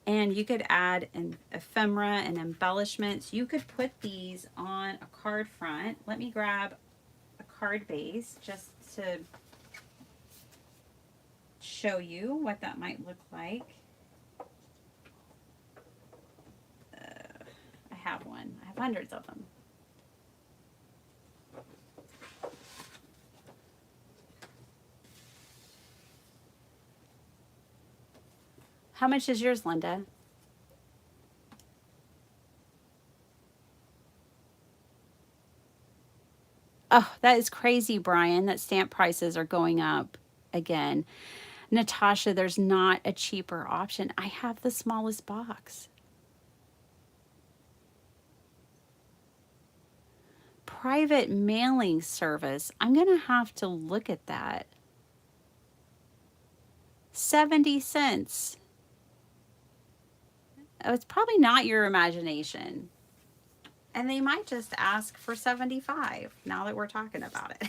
And you could add an ephemera and embellishments. You could put these on a card front. Let me grab a card base just to show you what that might look like. I have one. I have hundreds of them. How much is yours, Linda? Oh, that is crazy, Brian, that stamp prices are going up again. Natasha, there's not a cheaper option. I have the smallest box. Private mailing service. I'm going to have to look at that. 70 cents. Oh, it's probably not your imagination. And they might just ask for 75 now that we're talking about it.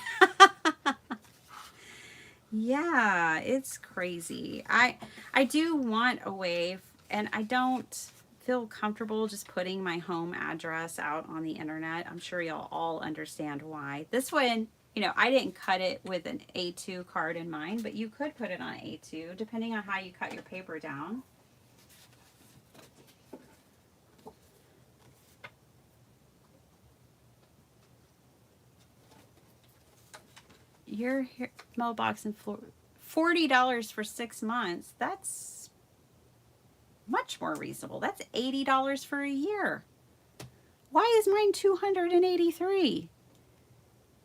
Yeah, it's crazy. I do want a way, and I don't feel comfortable just putting my home address out on the internet. I'm sure y'all all understand why. This one, you know, I didn't cut it with an A2 card in mind, but you could put it on A2 depending on how you cut your paper down. Your mailbox in Florida, $40 for 6 months. That's much more reasonable. That's $80 for a year. Why is mine $283?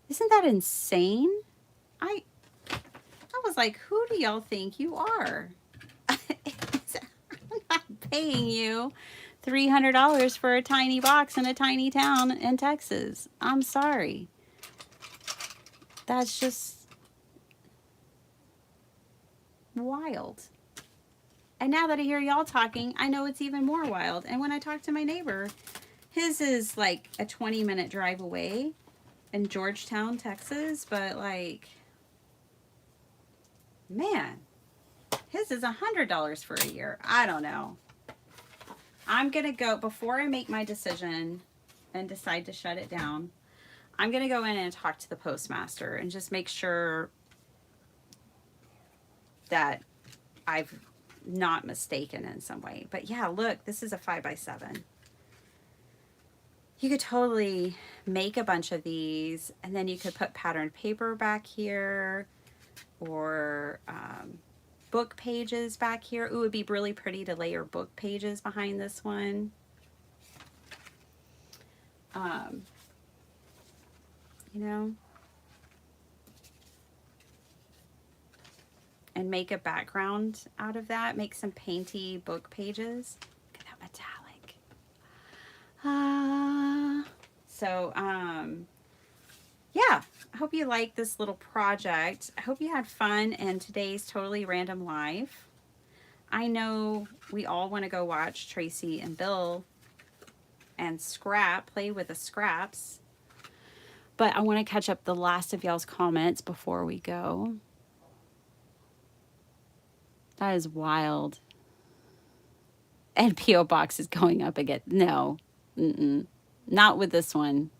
Isn't that insane? I was like, who do y'all think you are? I'm not paying you $300 for a tiny box in a tiny town in Texas. I'm sorry. That's just wild. And now that I hear y'all talking, I know it's even more wild. And when I talk to my neighbor, his is like a 20-minute drive away in Georgetown, Texas. But like, man, his is $100 for a year. I don't know. I'm going to go, before I make my decision and decide to shut it down, I'm going to go in and talk to the postmaster and just make sure that I've not mistaken in some way. But yeah, look, this is a 5 by 7. You could totally make a bunch of these, and then you could put patterned paper back here, or book pages back here. Ooh, it would be really pretty to layer book pages behind this one. You know, and make a background out of that. Make some painty book pages. Look at that metallic. So, yeah, I hope you like this little project. I hope you had fun in today's Totally Random Life. I know we all want to go watch Tracy and Bill and play with the scraps. But I want to catch up the last of y'all's comments before we go. That is wild. And P.O. Box is going up again. No, not with this one.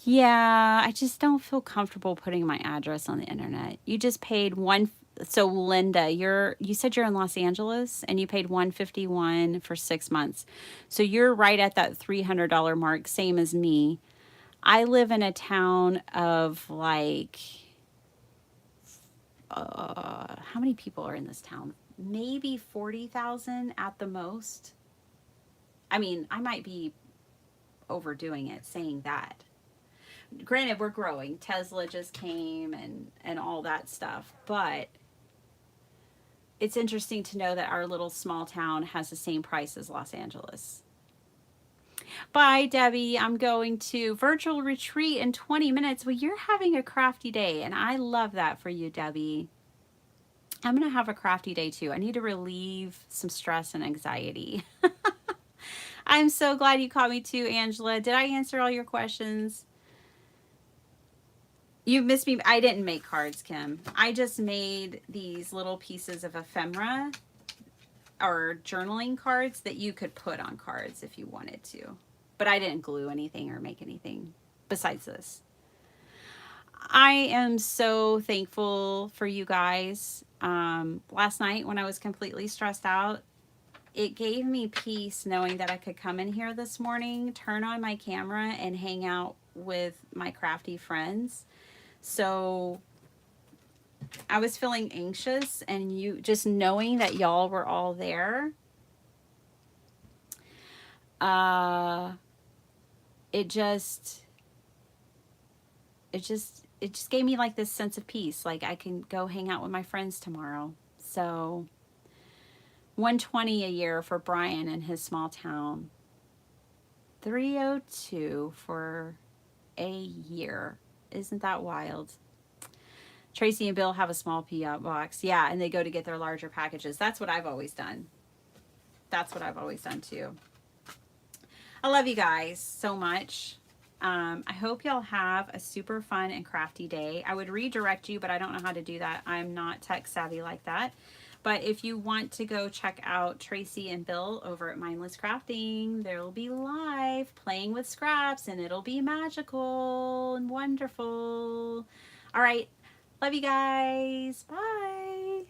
Yeah, I just don't feel comfortable putting my address on the internet. You just paid one. So Linda, you said you're in Los Angeles and you paid 151 for 6 months. So you're right at that $300 mark, same as me. I live in a town of like, how many people are in this town? Maybe 40,000 at the most. I mean, I might be overdoing it saying that. Granted, we're growing. Tesla just came and all that stuff, but it's interesting to know that our little small town has the same price as Los Angeles. Bye, Debbie. I'm going to virtual retreat in 20 minutes. Well, you're having a crafty day, and I love that for you, Debbie. I'm going to have a crafty day too. I need to relieve some stress and anxiety. I'm so glad you caught me too, Angela. Did I answer all your questions? You missed me. I didn't make cards, Kim. I just made these little pieces of ephemera or journaling cards that you could put on cards if you wanted to. But I didn't glue anything or make anything besides this. I am so thankful for you guys. Last night when I was completely stressed out, it gave me peace knowing that I could come in here this morning, turn on my camera, and hang out with my crafty friends. So I was feeling anxious, and you just knowing that y'all were all there, it just gave me like this sense of peace. Like I can go hang out with my friends tomorrow. So 120 a year for Brian in his small town. 302 for a year. Isn't that wild? Tracy and Bill have a small P.O. box. Yeah, and they go to get their larger packages. That's what I've always done. That's what I've always done too. I love you guys so much. I hope y'all have a super fun and crafty day. I would redirect you, but I don't know how to do that. I'm not tech savvy like that. But if you want to go check out Tracy and Bill over at Mindless Crafting, they'll be live playing with scraps, and it'll be magical and wonderful. All right. Love you guys. Bye.